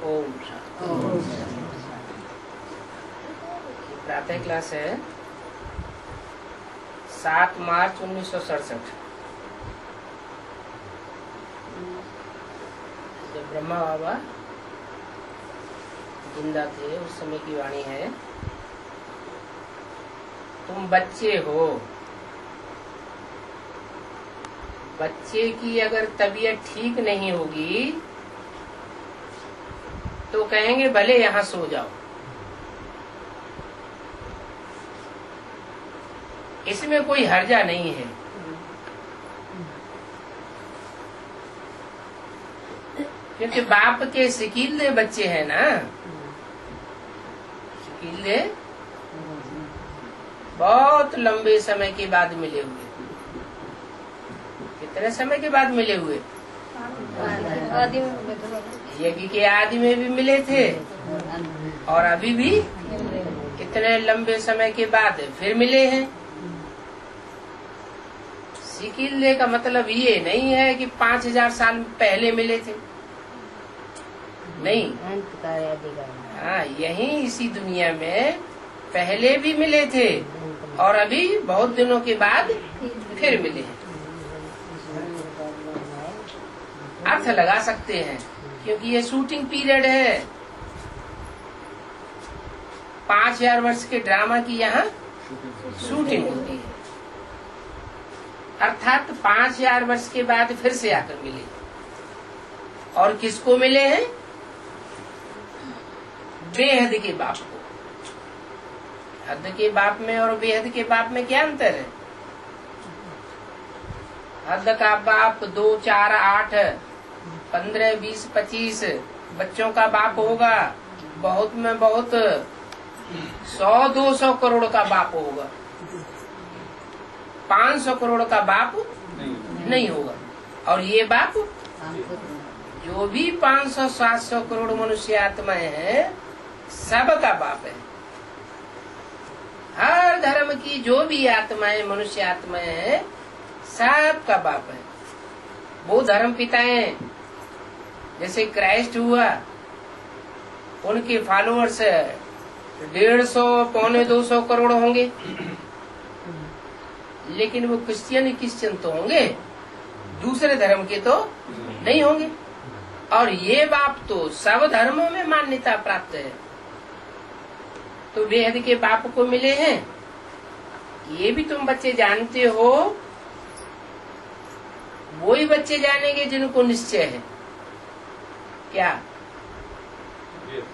ओम शांति। प्रातः क्लास है 7 मार्च 1967। जब ब्रह्मा बाबा जिंदा थे उस समय की वाणी है, तुम बच्चे हो, बच्चे की अगर तबीयत ठीक नहीं होगी तो कहेंगे भले यहाँ सो जाओ। इसमें कोई हर्जा नहीं है, क्योंकि बाप के सिकीले बच्चे हैं ना। सिकीले बहुत लंबे समय के बाद मिले हुए। कितने समय के बाद मिले हुए? यज्ञ के आदि में भी मिले थे और अभी भी इतने लंबे समय के बाद फिर मिले हैं। सिकीले का मतलब ये नहीं है कि 5000 साल पहले मिले थे, नहीं। हाँ, यही इसी दुनिया में पहले भी मिले थे और अभी बहुत दिनों के बाद फिर मिले हैं। अर्थ लगा सकते हैं क्योंकि ये शूटिंग पीरियड है। 5000 वर्ष के ड्रामा की यहाँ शूटिंग होती है, अर्थात 5000 वर्ष के बाद फिर से आकर मिले। और किसको मिले हैं? बेहद के बाप को। हद के बाप में और बेहद के बाप में क्या अंतर है? हद का बाप 2, 4, 8, 15, 20, 25 बच्चों का बाप होगा। बहुत में बहुत 100-200 करोड़ का बाप होगा। 500 करोड़ का बाप नहीं होगा। और ये बाप जो भी 500-700 करोड़ मनुष्य आत्माएं हैं, सबका बाप है। हर धर्म की जो भी आत्माएं मनुष्य आत्माएं हैं, सबका बाप है। वो धर्म पिताएं, जैसे क्राइस्ट हुआ, उनके फॉलोअर्स 150 पौने 200 करोड़ होंगे, लेकिन वो क्रिश्चियन तो होंगे, दूसरे धर्म के तो नहीं होंगे। और ये बाप तो सब धर्मों में मान्यता प्राप्त है। तो बेहद के बाप को मिले हैं, ये भी तुम बच्चे जानते हो। वही बच्चे जानेंगे जिनको निश्चय है। क्या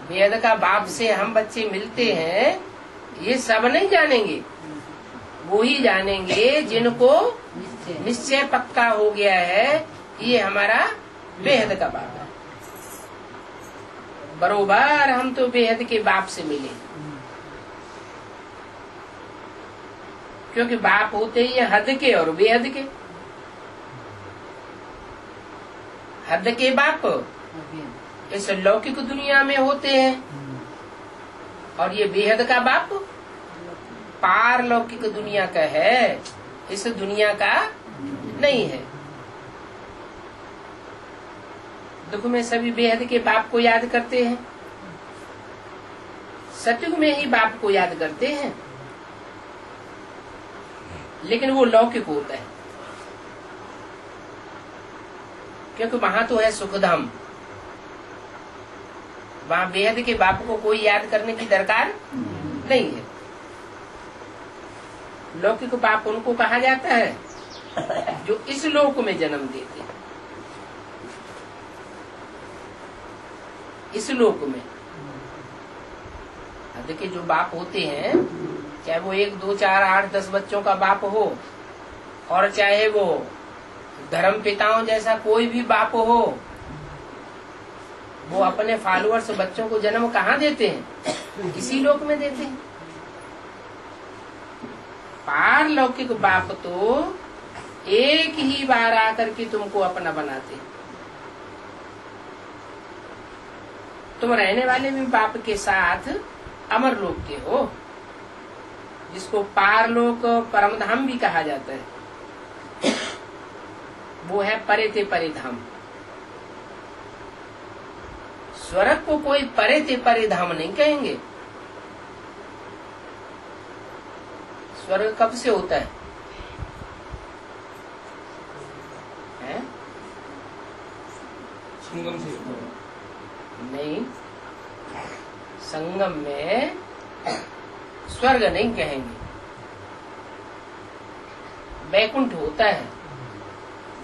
बेहद का बाप से हम बच्चे मिलते हैं, ये सब नहीं जानेंगे। वो ही जानेंगे जिनको निश्चय पक्का हो गया है, ये हमारा बेहद का बाप है। बरोबर हम तो बेहद के बाप से मिले, क्योंकि बाप होते ही हद के और बेहद के। हद के बाप इस लौकिक दुनिया में होते हैं और ये बेहद का बाप पारलौकिक दुनिया का है, इस दुनिया का नहीं है। दुख में सभी बेहद के बाप को याद करते हैं, सतयुग में ही बाप को याद करते हैं, लेकिन वो लौकिक होता है, क्योंकि वहां तो है सुखधाम। वहां बेहद के बाप को कोई याद करने की दरकार नहीं है। लौकिक बाप उनको कहा जाता है जो इस लोक में जन्म देते हैं। इस लोक में हद के जो बाप होते हैं, चाहे वो 1, 2, 4, 8, 10 बच्चों का बाप हो, और चाहे वो धर्म पिताओं जैसा कोई भी बाप हो, वो अपने फॉलोअर्स बच्चों को जन्म कहाँ देते हैं? इसी लोक में देते हैं। पारलौकिक बाप तो एक ही बार आकर के तुमको अपना बनाते हैं। तुम रहने वाले भी बाप के साथ अमर लोक के हो, जिसको पारलोक परमधाम भी कहा जाता है। वो है परे ते परे धाम। स्वर्ग को कोई परे ते परे धाम नहीं कहेंगे। स्वर्ग कब से होता है? संगम से नहीं, संगम में स्वर्ग नहीं कहेंगे। बैकुंठ होता है,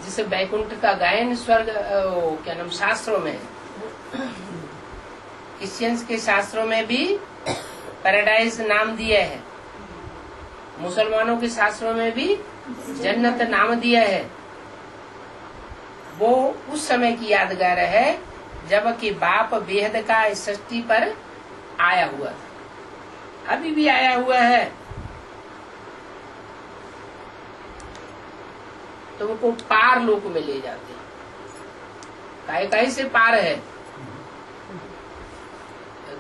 जिसे बैकुंठ का गायन स्वर्ग क्या नाम शास्त्रों में है। क्रिश्चियंस के शास्त्रों में भी पैराडाइज नाम दिया है, मुसलमानों के शास्त्रों में भी जन्नत नाम दिया है। वो उस समय की यादगार है जबकि बाप बेहद का इस सृष्टि पर आया हुआ था, अभी भी आया हुआ है। तुमको पार लोक में ले जाते हैं। काहे से पार है?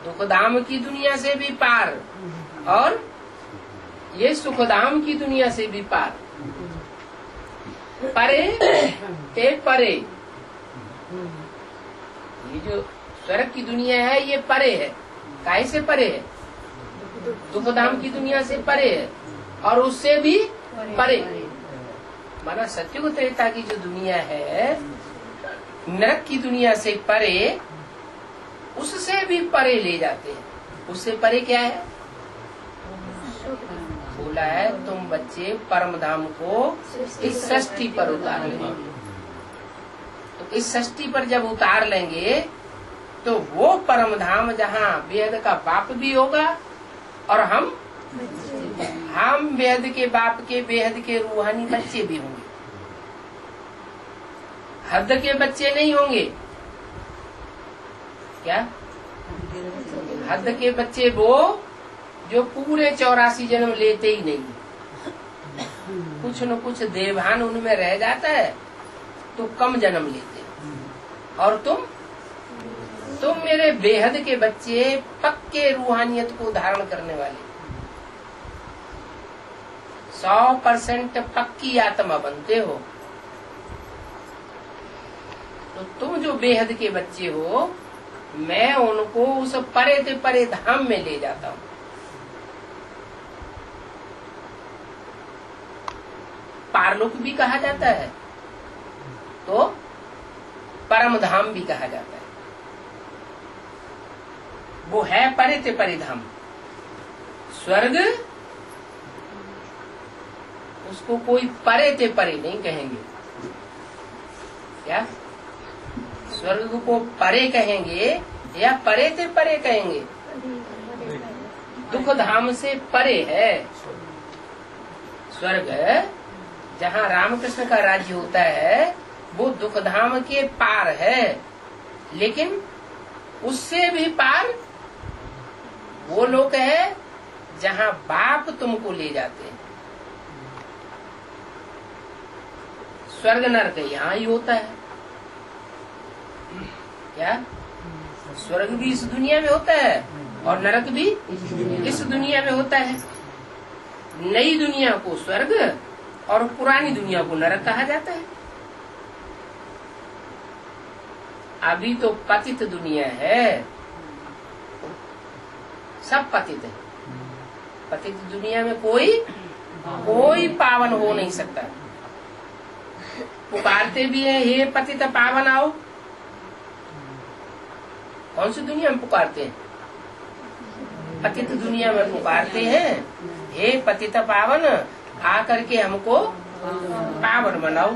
दुखधाम की दुनिया से भी पार और ये सुखधाम की दुनिया से भी पार। परे ते परे, ये जो स्वर्ग की दुनिया है ये परे है। काहे से परे है? दुखधाम की दुनिया से परे है और उससे भी परे। माना सत्युग त्रेता की जो दुनिया है नरक की दुनिया से परे, उससे भी परे ले जाते हैं। उससे परे क्या है? बोला है तुम बच्चे परम धाम को इस सृष्टि पर उतार लेंगे। तो इस सृष्टि पर जब उतार लेंगे तो वो परम धाम जहाँ वेद का बाप भी होगा और हम वेद के बाप के बेहद के रूहानी बच्चे भी होंगे। हद के बच्चे नहीं होंगे। क्या? हद के बच्चे वो जो पूरे 84 जन्म लेते ही नहीं, कुछ न कुछ देवभान उनमें रह जाता है तो कम जन्म लेते हैं। और तुम मेरे बेहद के बच्चे पक्के रूहानियत को धारण करने वाले 100% पक्की आत्मा बनते हो। तो तुम जो बेहद के बच्चे हो, मैं उनको उस परे ते परे धाम में ले जाता हूँ। पारलोक भी कहा जाता है तो परम धाम भी कहा जाता है। वो है परे ते परे धाम। स्वर्ग उसको कोई परे ते परे नहीं कहेंगे। क्या? स्वर्ग को परे कहेंगे या परे ते परे कहेंगे? दुख धाम से परे है स्वर्ग। जहाँ रामकृष्ण का राज्य होता है वो दुख धाम के पार है, लेकिन उससे भी पार वो लोग है जहाँ बाप तुमको ले जाते हैं। स्वर्ग नरक यहाँ ही होता है। क्या? स्वर्ग भी इस दुनिया में होता है और नरक भी इस दुनिया में होता है। नई दुनिया को स्वर्ग और पुरानी दुनिया को नरक कहा जाता है। अभी तो पतित दुनिया है, सब पतित है। पतित दुनिया में कोई पावन हो नहीं सकता। पुकारते भी है हे पतित पावन आओ। कौन सी दुनिया में पुकारते हैं? पतित दुनिया में पुकारते हैं हे पतित पावन आ करके हमको पावन बनाओ।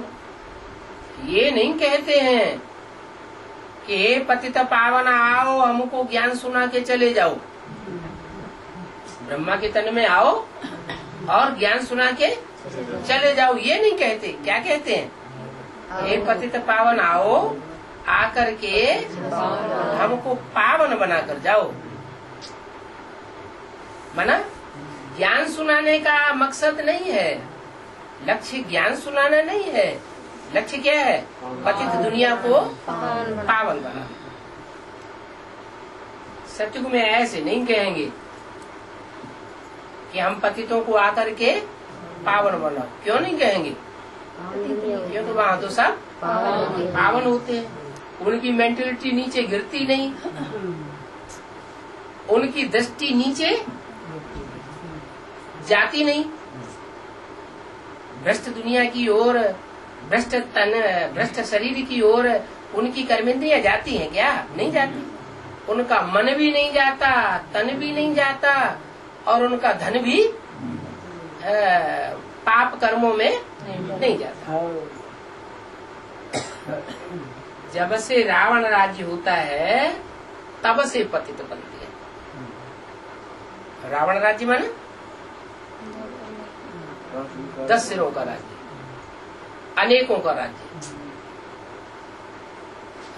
ये नहीं कहते हैं कि हे पतित पावन आओ हमको ज्ञान सुना के चले जाओ। ब्रह्मा के तन में आओ और ज्ञान सुना के चले जाओ, ये नहीं कहते। क्या कहते हैं? हे पतित पावन आओ आकर के हमको पावन बनाकर जाओ। मना ज्ञान सुनाने का मकसद नहीं है, लक्ष्य ज्ञान सुनाना नहीं है। लक्ष्य क्या है? पतित दुनिया को पावन बनाना। सत्युग में ऐसे नहीं कहेंगे कि हम पतितों को आकर के पावन बनाओ। क्यों नहीं कहेंगे? क्योंकि वहाँ तो सब पावन होते हैं। उनकी मेंटेलिटी नीचे गिरती नहीं, उनकी दृष्टि नीचे जाती नहीं। भ्रष्ट दुनिया की ओर, भ्रष्ट तन, भ्रष्ट शरीर की ओर उनकी कर्मेंद्रियां जाती हैं क्या? नहीं जाती। उनका मन भी नहीं जाता, तन भी नहीं जाता, और उनका धन भी पाप कर्मों में नहीं जाता। जब से रावण राज्य होता है तब से पतित बनती है। रावण राज्य माने 10 सिरों का राज्य, अनेकों का राज्य।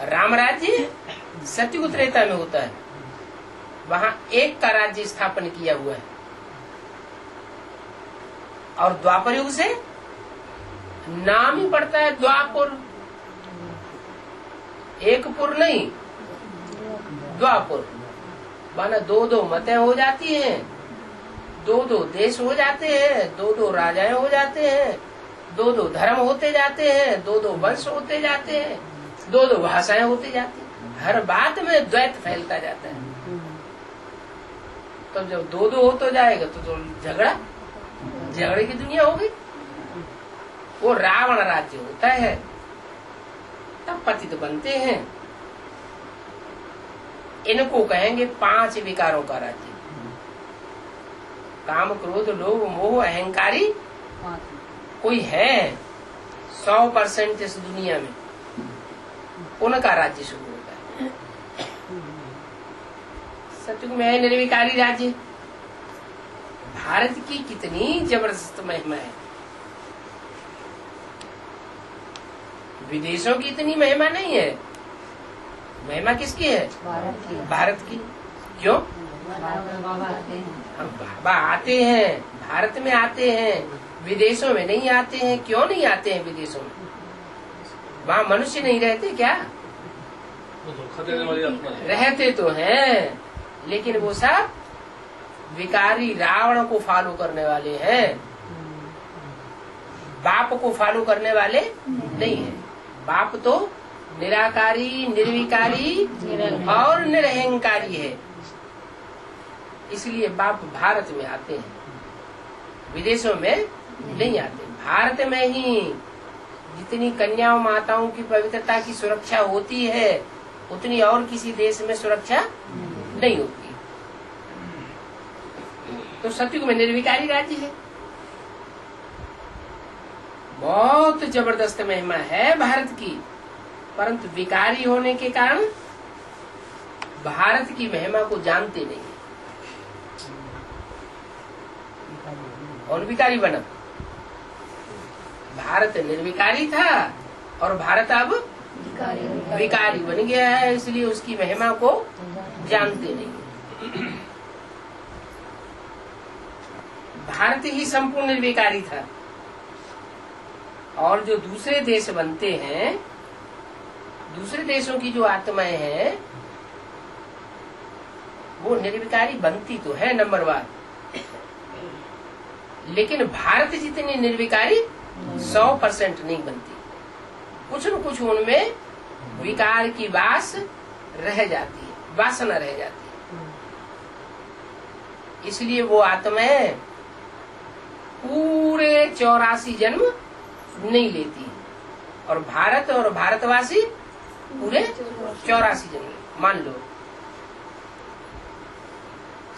राम राज्य सतयुग त्रेता में होता है, वहां एक का राज्य स्थापन किया हुआ है। और द्वापर युग से नाम ही पड़ता है द्वापुर, एक पुर नहीं, द्वापुर। माना 2-2 मतें हो जाती हैं, 2-2 देश हो जाते हैं, 2-2 राजाएं हो जाते हैं, 2-2 धर्म होते जाते हैं, 2-2 वंश होते जाते हैं, 2-2 भाषाएं होती जाती हैं। हर बात में द्वैत फैलता जाता है। तो जब 2-2 हो तो जाएगा तो झगड़े की दुनिया होगी। वो रावण राज्य होता है, तब पतित बनते हैं। इनको कहेंगे 5 विकारों का राज्य। काम, क्रोध, लोभ, मोह, अहंकारी कोई है 100% इस दुनिया में, उनका राज्य शुरू होता है। सतयुग में है निर्विकारी राज्य। भारत की कितनी जबरदस्त महिमा है। विदेशों की इतनी महिमा नहीं है। महिमा किसकी है? भारत की। क्यों? हम बाबा आते हैं, भारत में आते हैं, विदेशों में नहीं आते हैं। क्यों नहीं आते हैं विदेशों में? वहाँ मनुष्य नहीं रहते क्या? रहते तो हैं, लेकिन वो सब विकारी रावण को फॉलो करने वाले हैं, बाप को फॉलो करने वाले नहीं है। बाप तो निराकारी, निर्विकारी और निरहंकारी है। इसलिए बाप भारत में आते हैं, विदेशों में नहीं आते। भारत में ही जितनी कन्याओं माताओं की पवित्रता की सुरक्षा होती है, उतनी और किसी देश में सुरक्षा नहीं होती। तो सतयुग में निर्विकारी राज्य है। बहुत जबरदस्त महिमा है भारत की, परंतु विकारी होने के कारण भारत की महिमा को जानते नहीं। और विकारी बना। भारत निर्विकारी था और भारत अब विकारी बन गया है, इसलिए उसकी महिमा को जानते नहीं। भारत ही संपूर्ण निर्विकारी था, और जो दूसरे देश बनते हैं, दूसरे देशों की जो आत्माएं हैं, वो निर्विकारी बनती तो है नंबर 1, लेकिन भारत जितनी निर्विकारी 100% नहीं बनती। कुछ न कुछ उनमें विकार की वास रह जाती है, वासना रह जाती है। इसलिए वो आत्माएं पूरे 84 जन्म नहीं लेती, और भारत और भारतवासी पूरे 84 जन्म। मान लो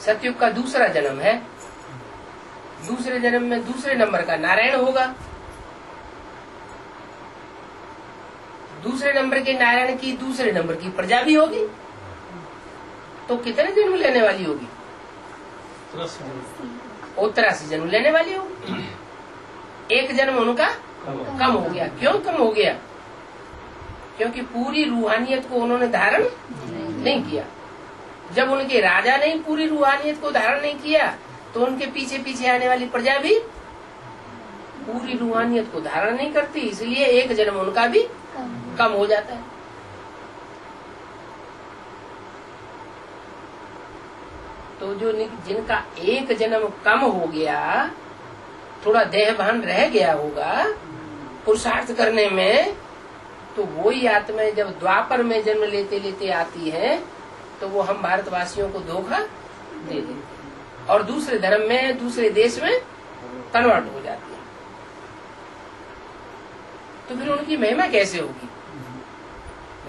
सतयुग का दूसरा जन्म है, दूसरे जन्म में दूसरे नंबर का नारायण होगा। दूसरे नंबर के नारायण की दूसरे नंबर की प्रजा भी होगी, तो कितने जन्म लेने वाली होगी? 83 जन्म लेने वाली होगी। एक जन्म उनका कम हो गया। क्यों कम हो गया? क्योंकि पूरी रूहानियत को उन्होंने धारण नहीं किया। जब उनके राजा ने पूरी रूहानियत को धारण नहीं किया, तो उनके पीछे पीछे आने वाली प्रजा भी पूरी रूहानियत को धारण नहीं करती, इसलिए एक जन्म उनका भी कम हो जाता है। तो जो जिनका एक जन्म कम हो गया, थोड़ा देह भान रह गया होगा पुरुषार्थ करने में, तो वही आत्माएं जब द्वापर में जन्म लेते लेते आती हैं तो वो हम भारतवासियों को धोखा दे देते हैं और दूसरे धर्म में, दूसरे देश में कन्वर्ट हो जाती है। तो फिर उनकी महिमा कैसे होगी?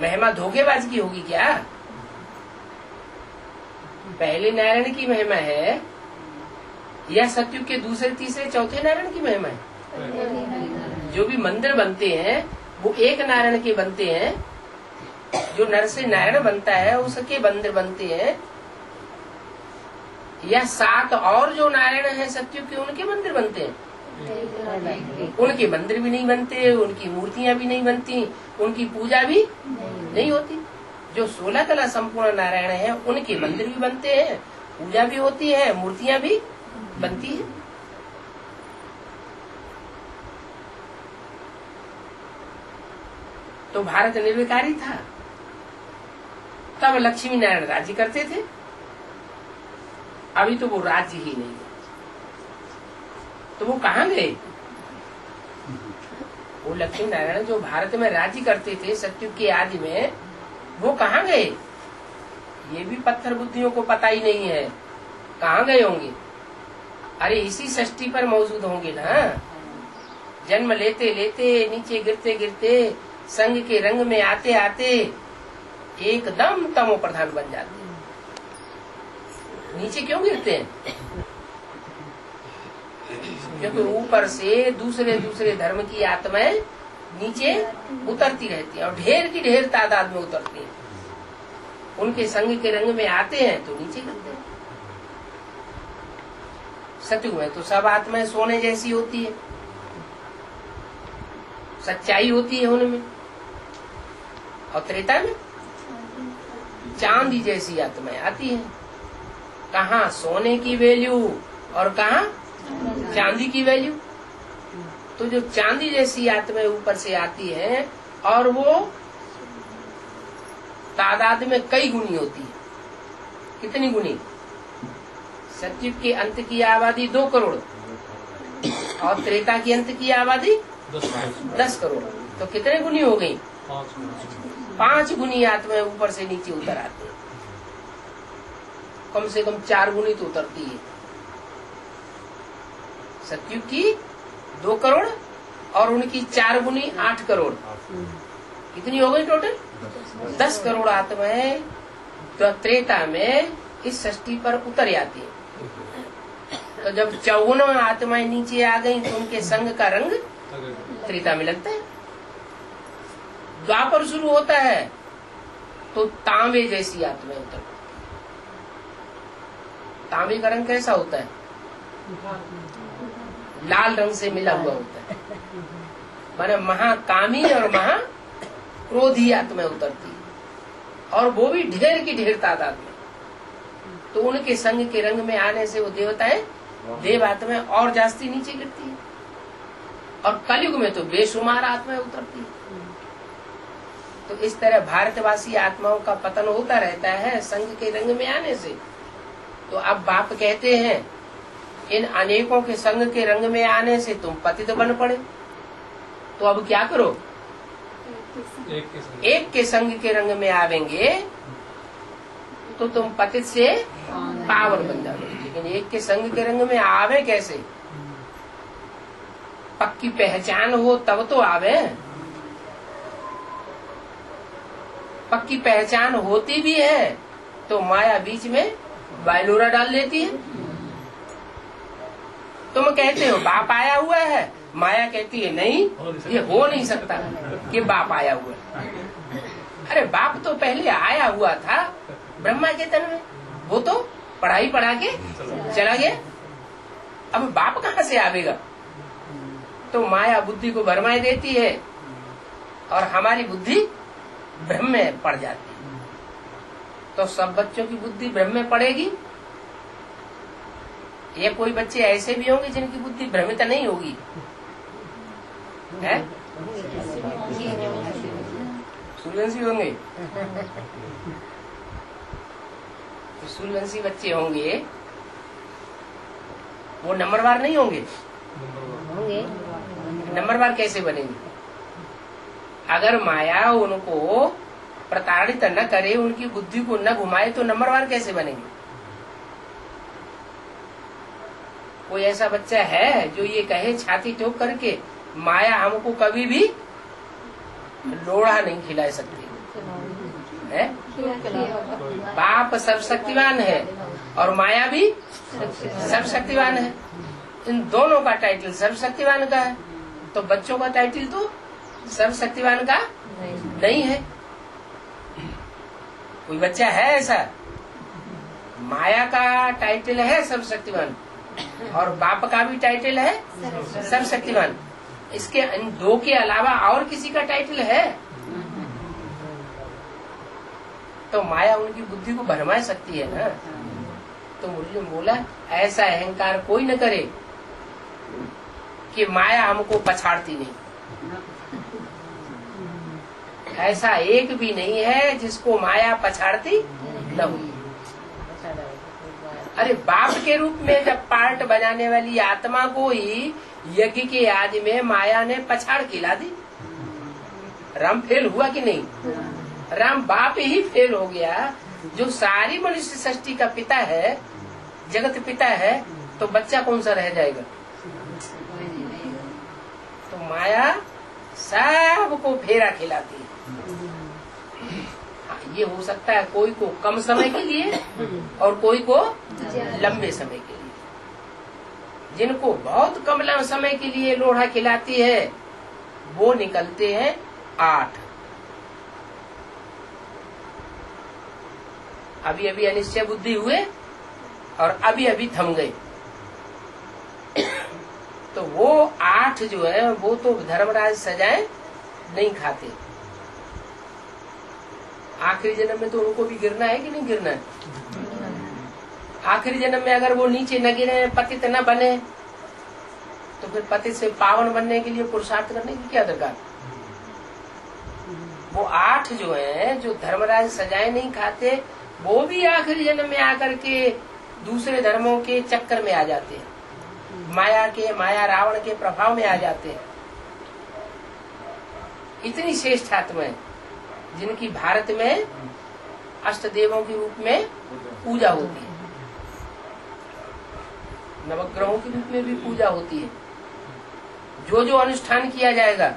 महिमा धोखेबाज की होगी क्या? पहले नारायण की महिमा है या सतयुग के दूसरे, तीसरे, चौथे नारायण की महिमा है? जो भी मंदिर बनते हैं वो एक नारायण के बनते हैं। जो नर से नारायण बनता है उसके मंदिर बनते हैं, या 7 और जो नारायण है सतयुग के उनके मंदिर बनते हैं? उनके मंदिर भी नहीं बनते, उनकी मूर्तियां भी नहीं बनती, उनकी पूजा भी नहीं होती। जो 16 कला संपूर्ण नारायण है उनके मंदिर भी बनते हैं, पूजा भी होती है, मूर्तियां भी बनती है। तो भारत निर्विकारी था, तब लक्ष्मी नारायण राज्य करते थे। अभी तो वो राज्य ही नहीं है, तो वो कहाँ गए? वो लक्ष्मी नारायण जो भारत में राज्य करते थे सतयुग के आदि में, वो कहाँ गए? ये भी पत्थर बुद्धियों को पता ही नहीं है कहाँ गए होंगे। अरे इसी षष्ठी पर मौजूद होंगे ना। जन्म लेते लेते, नीचे गिरते गिरते, संग के रंग में आते आते एकदम तमो प्रधान बन जाते हैं। नीचे क्यों गिरते हैं? क्योंकि ऊपर से दूसरे दूसरे धर्म की आत्माएं नीचे उतरती रहती हैं और ढेर की ढेर तादाद में उतरती हैं। उनके संग के रंग में आते हैं तो नीचे गिरते हैं। सतयुग में तो सब आत्माएं सोने जैसी होती है, सच्चाई होती है उनमें, और त्रेता में चांदी जैसी आत्माएं आती हैं। कहाँ सोने की वैल्यू और कहाँ चांदी की वैल्यू। तो जो चांदी जैसी आत्माएं ऊपर से आती हैं और वो तादाद में कई गुनी होती है। कितनी गुनी? सतयुग के अंत की आबादी 2 करोड़ और त्रेता के अंत की आबादी 10 करोड़। तो कितने गुनी हो गई? 5 गुनी आत्माएं ऊपर से नीचे उतर आती है। कम से कम 4 गुनी तो उतरती है। सतयुग की 2 करोड़ और उनकी 4 गुनी 8 करोड़। कितनी हो गई टोटल? 10 करोड़ आत्माएं तो त्रेता में इस षष्ठी पर उतर आती है। तो जब 54 आत्माएं नीचे आ गई तो उनके संग का रंग त्रेता में लगता है। द्वापर शुरू होता है तो तांबे जैसी आत्माएं उतर। तांबे का रंग कैसा होता है? लाल रंग से मिला हुआ होता है। माने महाकामी और महाक्रोधी आत्माएं उतरती है और वो भी ढेर की ढेर तादाद में। तो उनके संग के रंग में आने से वो देवताएं, देव आत्माएं और जास्ती नीचे गिरती है। और कलयुग में तो बेशुमार आत्माएं उतरती है। तो इस तरह भारतवासी आत्माओं का पतन होता रहता है संग के रंग में आने से। तो अब बाप कहते हैं इन अनेकों के संग के रंग में आने से तुम पतित बन पड़े, तो अब क्या करो? एक के संग के रंग में आवेंगे तो तुम पतित से पावन बन जाओगे। लेकिन एक के संग के रंग में आवे कैसे? पक्की पहचान हो तब तो आवे। पक्की पहचान होती भी है तो माया बीच में बायलोरा डाल देती है। तुम कहते हो बाप आया हुआ है, माया कहती है नहीं, ये हो नहीं सकता कि बाप आया हुआ है। अरे बाप तो पहले आया हुआ था ब्रह्मा के तन में, वो तो पढ़ाई पढ़ा के चला गया। अब बाप कहाँ से आवेगा? तो माया बुद्धि को भरमाई देती है और हमारी बुद्धि ब्रह्म में पड़ जाती है। तो सब बच्चों की बुद्धि ब्रह्म में पड़ेगी? ये कोई बच्चे ऐसे भी होंगे जिनकी बुद्धि भ्रमित नहीं होगी है? सूर्यवंशी होंगे तो सूर्यवंशी बच्चे होंगे, वो नंबरवार नहीं होंगे। नंबरवार कैसे बनेंगे? अगर माया उनको प्रताड़ित न करे, उनकी बुद्धि को न घुमाए, तो नंबरवार कैसे बनेंगे? कोई ऐसा बच्चा है जो ये कहे छाती ठोक करके माया हमको कभी भी लोढ़ा नहीं खिला सकती है? बाप सर्वशक्तिवान है और माया भी सर्वशक्तिवान है। इन दोनों का टाइटल सर्वशक्तिवान का है, तो बच्चों का टाइटल तो सर्वशक्तिवान का नहीं है। कोई बच्चा है ऐसा? माया का टाइटल है सर्वशक्तिवान और बाप का भी टाइटल है सर्वशक्तिवान। इसके इन दो के अलावा और किसी का टाइटल है? तो माया उनकी बुद्धि को भरमा सकती है ना। तो मुरली में बोला ऐसा अहंकार कोई न करे कि माया हमको पछाड़ती नहीं। ऐसा एक भी नहीं है जिसको माया पछाड़ती न हो। अरे बाप के रूप में जब पार्ट बनाने वाली आत्मा को ही यज्ञ के आदि में माया ने पछाड़ खिला दी। राम फेल हुआ कि नहीं? राम बाप ही फेल हो गया, जो सारी मनुष्य सृष्टि का पिता है, जगत पिता है, तो बच्चा कौन सा रह जाएगा? तो माया सबको फेरा खिलाती है। ये हो सकता है कोई को कम समय के लिए और कोई को लंबे समय के लिए। जिनको बहुत कम समय के लिए लोढ़ा खिलाती है वो निकलते हैं 8। अभी अभी अनिश्चय बुद्धि हुए और अभी अभी थम गए। तो वो 8 जो है वो तो धर्मराज सजाएं नहीं खाते। आखिरी जन्म में तो उनको भी गिरना है कि नहीं गिरना है? आखिरी जन्म में अगर वो नीचे न गिरे, पतित न बने, तो फिर पतित से पावन बनने के लिए पुरुषार्थ करने की क्या दरकार? वो 8 जो है जो धर्मराज सजाएं नहीं खाते, वो भी आखिरी जन्म में आकर के दूसरे धर्मों के चक्कर में आ जाते हैं, माया रावण के प्रभाव में आ जाते हैं। इतनी श्रेष्ठ आत्मा है जिनकी भारत में अष्टदेवों के रूप में पूजा होती है, नवग्रहों के रूप में भी पूजा होती है। जो जो अनुष्ठान किया जाएगा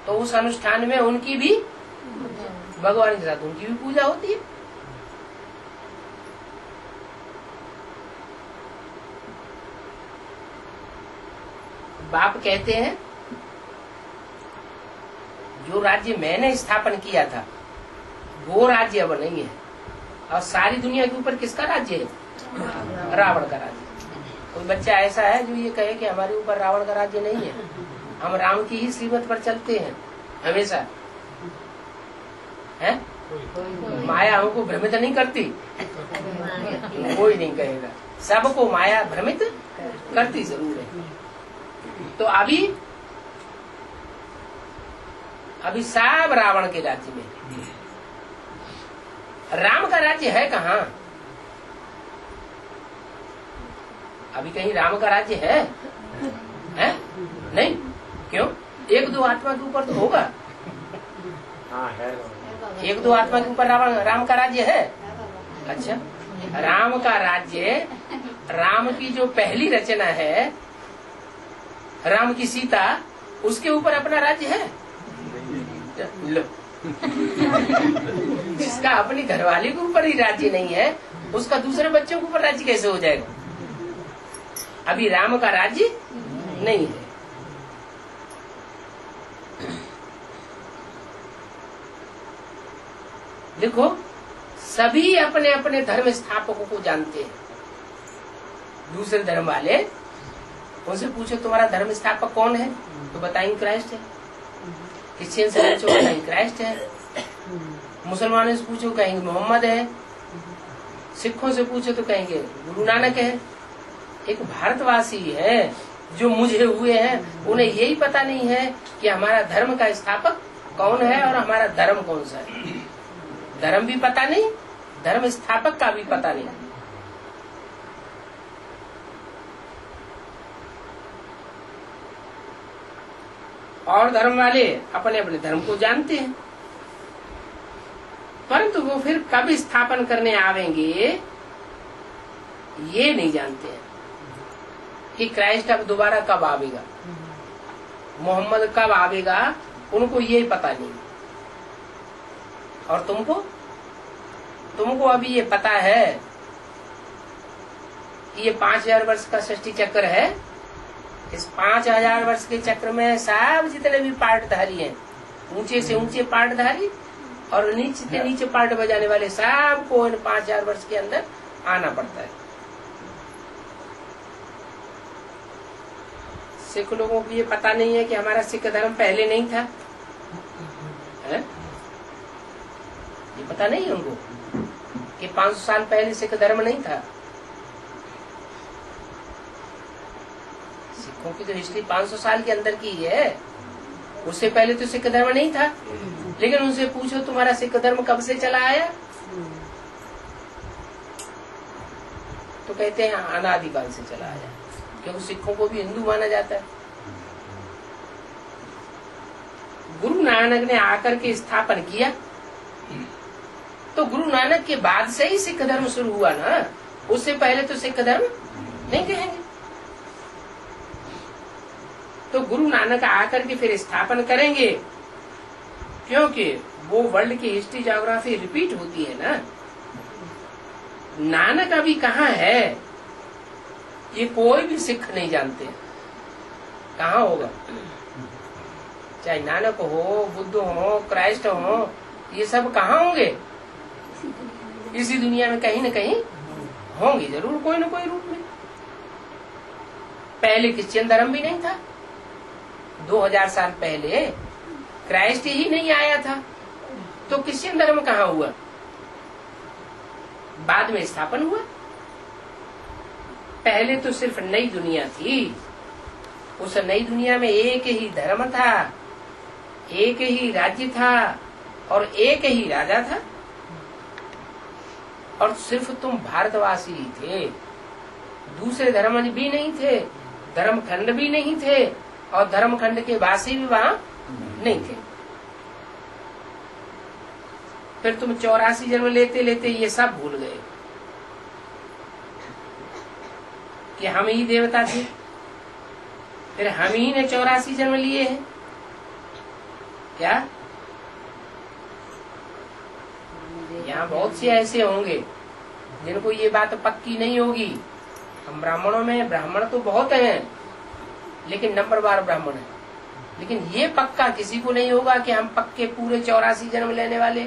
तो उस अनुष्ठान में उनकी भी भगवान के साथ उनकी भी पूजा होती है। बाप कहते हैं जो राज्य मैंने स्थापन किया था वो राज्य अब नहीं है, और सारी दुनिया के ऊपर किसका राज्य है? रावण का राज्य। कोई बच्चा ऐसा है जो ये कहे कि हमारे ऊपर रावण का राज्य नहीं है, हम राम की ही श्रीमत पर चलते हैं हमेशा, है? माया हमको भ्रमित नहीं करती? कोई नहीं कहेगा, सबको माया भ्रमित करती जरूर है। तो अभी सब रावण के राज्य में, राम का राज्य है कहाँ? अभी कहीं राम का राज्य है? नहीं। क्यों? 1-2 आत्मा के ऊपर तो होगा। हाँ है। 1-2 आत्मा के ऊपर राम का राज्य है। अच्छा, राम का राज्य, राम की जो पहली रचना है, राम की सीता, उसके ऊपर अपना राज्य है? लो। जिसका अपनी घरवाली के ऊपर ही राज्य नहीं है, उसका दूसरे बच्चों के ऊपर राज्य कैसे हो जाएगा? अभी राम का राज्य नहीं है। देखो, सभी अपने अपने धर्म स्थापकों को जानते हैं। दूसरे धर्म वाले उनसे पूछो तुम्हारा धर्म स्थापक कौन है, तो बताएंगे क्राइस्ट है। क्रिश्चियन से पूछो कहेंगे क्राइस्ट है। मुसलमानों से पूछो कहेंगे मोहम्मद है। सिखों से पूछो तो कहेंगे गुरु नानक है। एक भारतवासी है जो मुझे हुए हैं, उन्हें यही पता नहीं है कि हमारा धर्म का स्थापक कौन है और हमारा धर्म कौन सा है। धर्म भी पता नहीं, धर्म स्थापक का भी पता नहीं। और धर्म वाले अपने अपने धर्म को जानते हैं, परंतु वो फिर कब स्थापन करने आवेंगे ये नहीं जानते हैं कि क्राइस्ट अब दोबारा कब आवेगा, मोहम्मद कब आवेगा, उनको ये पता नहीं। और तुमको अभी ये पता है कि ये 5000 वर्ष का सृष्टि चक्र है। इस 5000 वर्ष के चक्र में सब जितने भी पार्टधारी हैं, ऊंचे से ऊंचे पार्टधारी और नीचे से नीचे पार्ट बजाने वाले, सबको इन 5000 वर्ष के अंदर आना पड़ता है। सिख लोगों को ये पता नहीं है कि हमारा सिख धर्म पहले नहीं था, है? ये पता नहीं है उनको कि 500 साल पहले सिख धर्म नहीं था। सिखों की तो हिस्ट्री 500 साल के अंदर की है, उससे पहले तो सिख धर्म नहीं था। लेकिन उनसे पूछो तुम्हारा सिख धर्म कब से चला आया, तो कहते हैं अनादिकाल से चला आया, क्योंकि सिखों को भी हिंदू माना जाता है। गुरु नानक ने आकर के स्थापन किया, तो गुरु नानक के बाद से ही सिख धर्म शुरू हुआ ना, उससे पहले तो सिख धर्म नहीं कहेंगे। तो गुरु नानक आकर के फिर स्थापन करेंगे, क्योंकि वो वर्ल्ड की हिस्ट्री ज्योग्राफी रिपीट होती है ना। नानक अभी कहाँ है ये कोई भी सिख नहीं जानते, कहाँ होगा। चाहे नानक हो, बुद्ध हो, क्राइस्ट हो, ये सब कहाँ होंगे, इसी दुनिया में कहीं न कहीं होंगे जरूर, कोई न कोई रूप में। पहले क्रिश्चियन धर्म भी नहीं था, 2000 साल पहले क्राइस्ट ही नहीं आया था, तो क्रिश्चियन धर्म कहाँ हुआ, बाद में स्थापन हुआ। पहले तो सिर्फ नई दुनिया थी, उस नई दुनिया में एक ही धर्म था, एक ही राज्य था और एक ही राजा था, और सिर्फ तुम भारतवासी ही थे, दूसरे धर्म भी नहीं थे, धर्मखंड भी नहीं थे, और धर्मखंड के वासी भी वहां नहीं थे। फिर तुम 84 जन्म लेते लेते ये सब भूल गए कि हम ही देवता थे, फिर हम ही ने 84 जन्म लिए हैं क्या। यहाँ बहुत से ऐसे होंगे जिनको ये बात पक्की नहीं होगी। हम ब्राह्मणों में ब्राह्मण तो बहुत हैं, लेकिन नंबरवार ब्राह्मण है, लेकिन ये पक्का किसी को नहीं होगा कि हम पक्के पूरे 84 जन्म लेने वाले।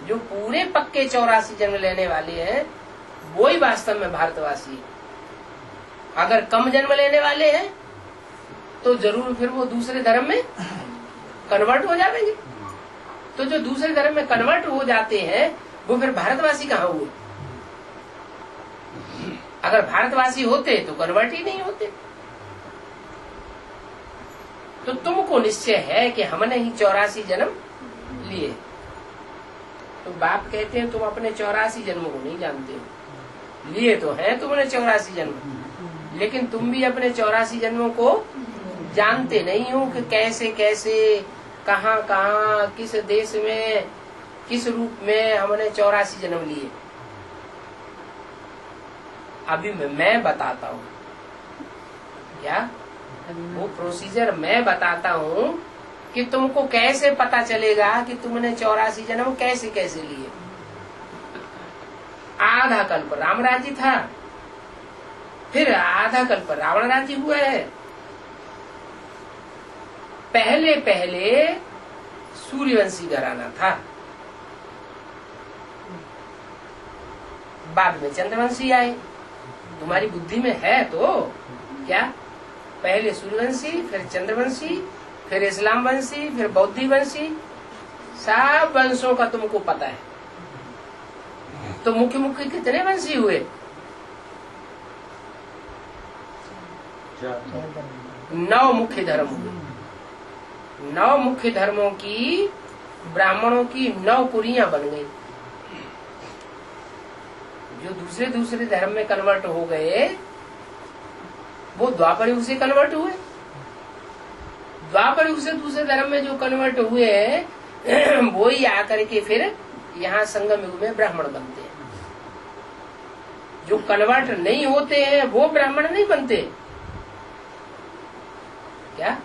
जो पूरे पक्के 84 जन्म लेने वाले हैं वो ही वास्तव में भारतवासी है। अगर कम जन्म लेने वाले हैं तो जरूर फिर वो दूसरे धर्म में कन्वर्ट हो जाएंगे। तो जो दूसरे धर्म में कन्वर्ट हो जाते हैं वो फिर भारतवासी कहाँ हुए। अगर भारतवासी होते तो कन्वर्ट ही नहीं होते। तो तुमको निश्चय है कि हमने ही 84 जन्म लिए। तो बाप कहते हैं तुम अपने 84 जन्मों को नहीं जानते हो। लिए तो हैं तुमने 84 जन्म, लेकिन तुम भी अपने 84 जन्मों को जानते नहीं हो कि कैसे कैसे, कहाँ कहाँ, किस देश में, किस रूप में हमने 84 जन्म लिए। अभी मैं बताता हूँ क्या, वो प्रोसीजर मैं बताता हूँ कि तुमको कैसे पता चलेगा कि तुमने 84 जन्म कैसे कैसे लिए। आधा कल्प राम राज्य था, फिर आधा कल्प रावण राज्य हुआ है। पहले पहले सूर्यवंशी घराना था, बाद में चंद्रवंशी आए। तुम्हारी बुद्धि में है तो क्या, पहले सूर्यवंशी, फिर चंद्रवंशी, फिर इस्लाम वंशी, फिर बौद्धी वंशी, सब वंशों का तुमको पता है। तो मुख्य मुख्य कितने वंशी हुए? 9 मुख्य धर्म हुए। 9 मुख्य धर्मों की, ब्राह्मणों की 9 कुरियां बन गई। जो दूसरे दूसरे धर्म में कन्वर्ट हो गए वो द्वापर युग से कन्वर्ट हुए। द्वापर युग से दूसरे धर्म में जो कन्वर्ट हुए वो ही आकर के फिर यहाँ संगम युग में ब्राह्मण बनते हैं। जो कन्वर्ट नहीं होते हैं वो ब्राह्मण नहीं बनते। क्या?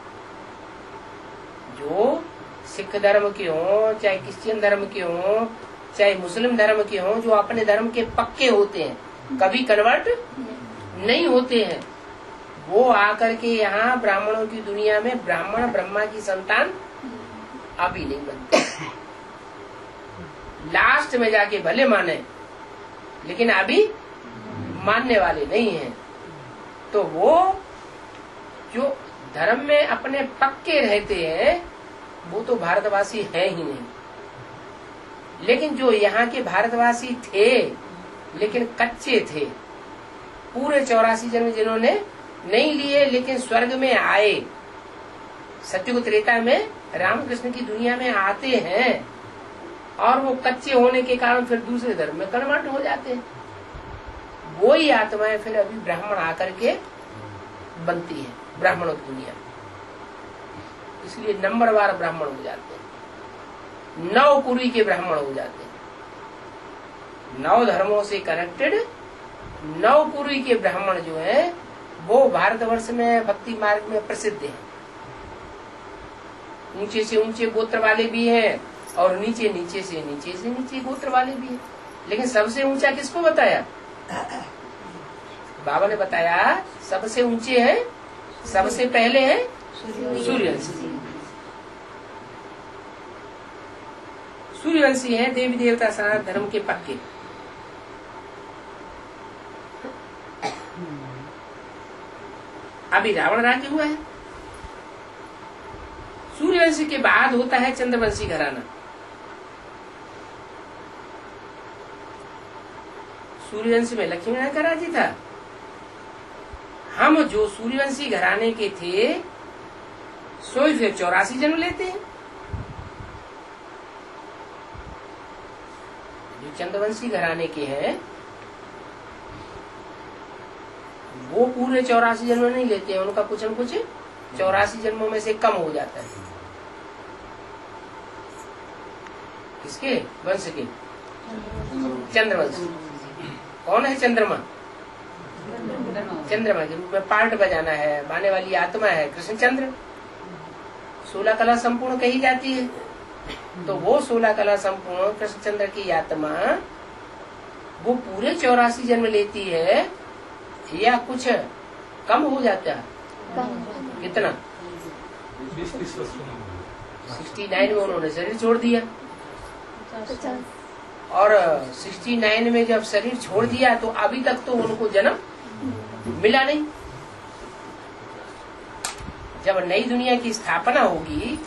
जो सिख धर्म के हों, चाहे क्रिश्चियन धर्म के हों, चाहे मुस्लिम धर्म के हों, जो अपने धर्म के पक्के होते हैं, कभी कन्वर्ट नहीं होते हैं। वो आकर के यहाँ ब्राह्मणों की दुनिया में ब्राह्मण ब्रह्मा की संतान अभी नहीं बनते। लास्ट में जाके भले माने, लेकिन अभी मानने वाले नहीं हैं। तो वो जो धर्म में अपने पक्के रहते हैं वो तो भारतवासी है ही नहीं। लेकिन जो यहाँ के भारतवासी थे लेकिन कच्चे थे, पूरे 84 जन्म जिन्होंने नहीं लिए लेकिन स्वर्ग में आए, सत्ययुग त्रेता में रामकृष्ण की दुनिया में आते हैं, और वो कच्चे होने के कारण फिर दूसरे धर्म में कन्वर्ट हो जाते हैं। वो ही आत्माएं फिर अभी ब्राह्मण आकर के बनती है ब्राह्मणों की दुनिया। इसलिए नंबरवार ब्राह्मण हो जाते हैं, 9 कुरी के ब्राह्मण हो जाते हैं। 9 धर्मों से कनेक्टेड 9 कुरी के ब्राह्मण जो है वो भारतवर्ष में भक्ति मार्ग में प्रसिद्ध हैं। ऊंचे से ऊंचे गोत्र वाले भी हैं और नीचे नीचे से नीचे गोत्र वाले भी हैं। लेकिन सबसे ऊंचा किसको बताया? बाबा ने बताया सबसे ऊंचे हैं, सबसे पहले हैं सूर्यवंशी। सूर्यवंशी हैं देवी देवता सनातन धर्म के पक्के। अभी रावण राज्य हुआ है। सूर्यवंशी के बाद होता है चंद्रवंशी घराना। सूर्यवंशी में लक्ष्मी नारायण का राज्य था। हम जो सूर्यवंशी घराने के थे सो फिर 84 जन्म लेते हैं। जो चंद्रवंशी घराने के हैं वो पूरे 84 जन्म नहीं लेते हैं, उनका कुछ न कुछ 84 जन्मों में से कम हो जाता है। किसके वंश के? चंद्रवंश। कौन है चंद्रमा? चंद्रमा के रूप में पार्ट बजाना है, माने वाली आत्मा है कृष्णचंद्र। 16 कला संपूर्ण कही जाती है, तो वो 16 कला संपूर्ण कृष्णचंद्र की आत्मा वो पूरे 84 जन्म लेती है या कुछ कम हो जाता है? कितना? 69 में उन्होंने शरीर छोड़ दिया, और 69 में जब शरीर छोड़ दिया तो अभी तक तो उनको जन्म मिला नहीं। जब नई दुनिया की स्थापना होगी,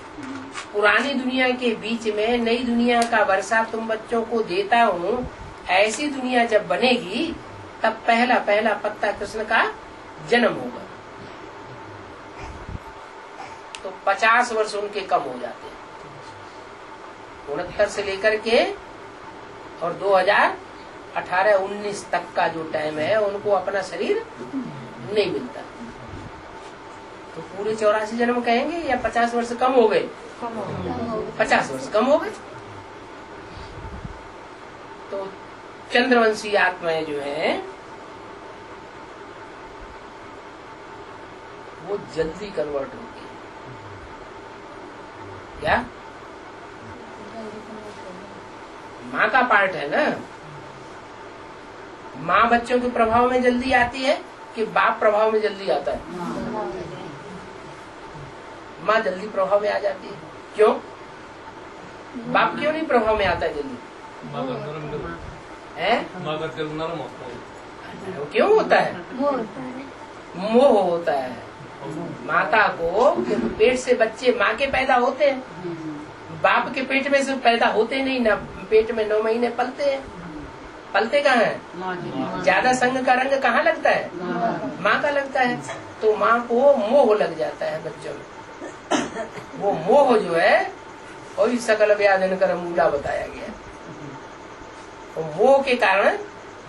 पुरानी दुनिया के बीच में नई दुनिया का वर्षा तुम बच्चों को देता हूँ, ऐसी दुनिया जब बनेगी तब पहला पहला पत्ता कृष्ण का जन्म होगा। तो 50 वर्ष उनके कम हो जाते हैं। 69 से लेकर के और 2018-19 तक का जो टाइम है उनको अपना शरीर नहीं मिलता। तो पूरे 84 जन्म कहेंगे या 50 वर्ष कम हो गए? 50 वर्ष कम हो गए। तो चंद्रवंशी आत्माएं जो हैं वो जल्दी कन्वर्ट होती है। क्या? माँ का पार्ट है ना। माँ बच्चों के प्रभाव में जल्दी आती है कि बाप प्रभाव में जल्दी आता है? माँ जल्दी प्रभाव में आ जाती है। क्यों? बाप क्यों नहीं प्रभाव में आता है जल्दी? वो क्यों होता है? मोह होता है। माता को पेट से बच्चे माँ के पैदा होते हैं, बाप के पेट में से पैदा होते नहीं ना। पेट में 9 महीने पलते हैं। पलते कहाँ है? ज्यादा संग का रंग कहाँ लगता है? माँ का लगता है। तो माँ को मोह लग जाता है बच्चों में। वो मोह जो है वही सकल व्याधि कर मूला बताया गया। तो मोह के कारण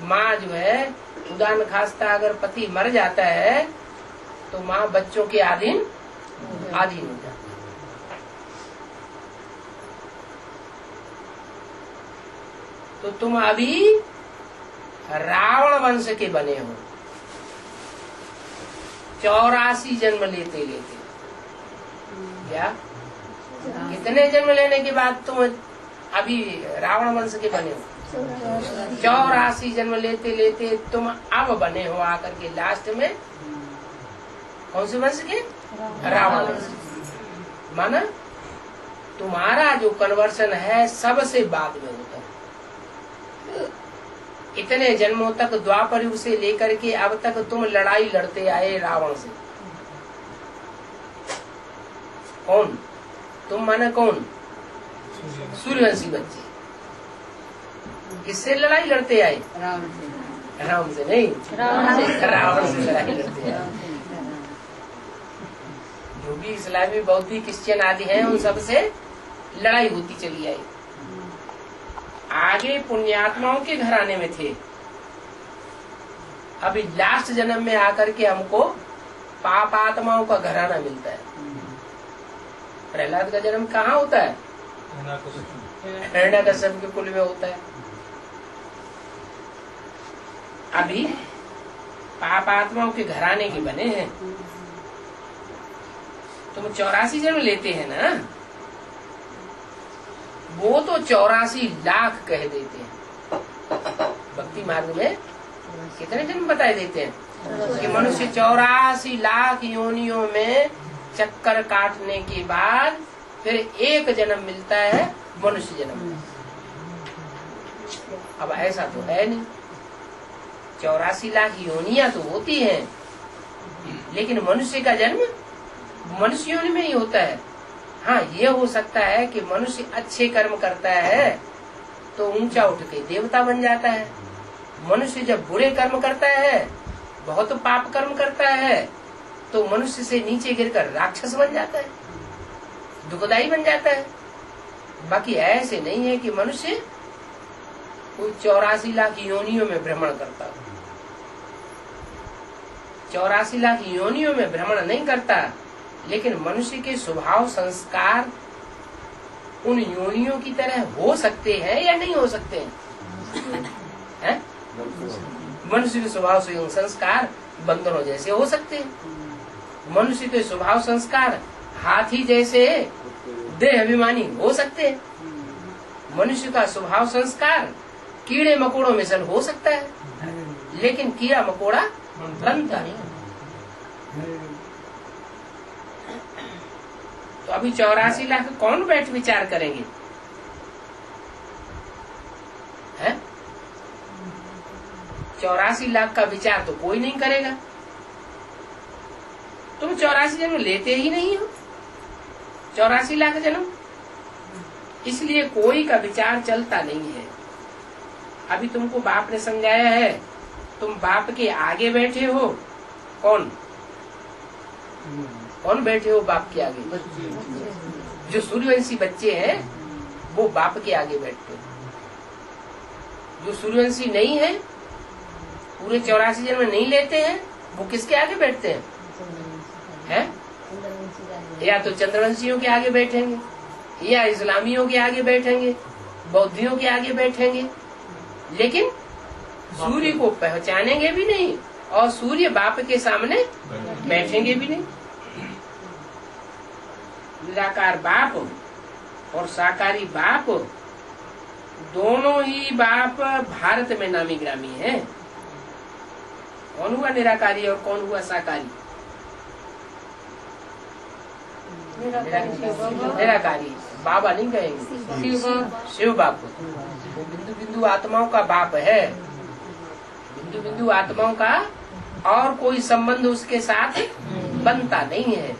माँ जो है उदान खास्ता अगर पति मर जाता है तो माँ बच्चों के अधीन हो जाती है। तो तुम अभी रावण वंश के बने हो, 84 जन्म लेते लेते। क्या कितने जन्म लेने के बाद तुम अभी रावण वंश के बने हो? 84 जन्म लेते लेते तुम अब बने हो आकर के लास्ट में कौन से वंश के? रावण वंश। माना तुम्हारा जो कन्वर्सन है सबसे बाद में होता है। इतने जन्मों तक द्वापर युग से लेकर के अब तक तुम लड़ाई लड़ते आए रावण से। कौन तुम? माना कौन? सूर्यवंशी बच्चे। किससे लड़ाई लड़ते आए? राम से नहीं, रावण से लड़ाई लड़ते आए। जो भी इस्लामी बौद्धी क्रिश्चियन आदि हैं उन सब से लड़ाई होती चली आई। आगे पुण्यात्माओं के घराने में थे, अभी लास्ट जन्म में आकर के हमको पापात्माओं का घराना मिलता है। प्रहलाद का जन्म कहाँ होता है? हिरण्यकश्यप के कुल में होता है। अभी पापात्माओं के घराने के बने हैं। तुम 84 जन्म लेते हैं ना, वो तो 84 लाख कह देते हैं। भक्ति मार्ग में कितने जन्म बताए देते हैं कि मनुष्य 84 लाख योनियों में चक्कर काटने के बाद फिर एक जन्म मिलता है, मनुष्य जन्म। अब ऐसा तो है नहीं। 84 लाख योनियां तो होती हैं, लेकिन मनुष्य का जन्म मनुष्य योनि में ही होता है। हाँ, ये हो सकता है कि मनुष्य अच्छे कर्म करता है तो ऊंचा उठ के देवता बन जाता है। मनुष्य जब बुरे कर्म करता है, बहुत पाप कर्म करता है, तो मनुष्य से नीचे गिरकर राक्षस बन जाता है, दुखदाई बन जाता है। बाकी ऐसे नहीं है कि मनुष्य कोई 84 लाख योनियों में भ्रमण करता हो। 84 लाख योनियों में भ्रमण नहीं करता, लेकिन मनुष्य के स्वभाव संस्कार उन योनियों की तरह हो सकते हैं या नहीं हो सकते हैं? मनुष्य के स्वभाव से संस्कार बंदरों जैसे हो सकते हैं। मनुष्य के स्वभाव संस्कार हाथी जैसे देह अभिमानी हो सकते हैं। मनुष्य का स्वभाव संस्कार कीड़े मकोड़ों में से हो सकता है, लेकिन कीड़ा मकोड़ा बनता नहीं। तो अभी 84 लाख कौन बैठ विचार करेंगे? है 84 लाख का विचार तो कोई नहीं करेगा। तुम 84 जन्म लेते ही नहीं हो, 84 लाख जन्म, इसलिए कोई का विचार चलता नहीं है। अभी तुमको बाप ने समझाया है, तुम बाप के आगे बैठे हो। कौन कौन बैठे हो बाप के आगे? जो सूर्यवंशी बच्चे हैं वो बाप के आगे बैठते हैं। जो सूर्यवंशी नहीं है, पूरे 84 जन्म नहीं लेते हैं, वो किसके आगे बैठते हैं? या तो चंद्रवंशियों के आगे बैठेंगे, या इस्लामियों के आगे बैठेंगे, बौद्धियों के आगे बैठेंगे, लेकिन सूर्य को पहचानेंगे भी नहीं और सूर्य बाप के सामने बैठेंगे भी नहीं। निराकार बाप और साकारी बाप दोनों ही बाप भारत में नामी ग्रामी हैं। कौन हुआ निराकारी और कौन हुआ साकारी? निराकारी बाबा नहीं कहेंगे, शिव बाप। वो बिंदु बिंदु आत्माओं का बाप है। बिंदु बिंदु आत्माओं का और कोई संबंध उसके साथ बनता नहीं है।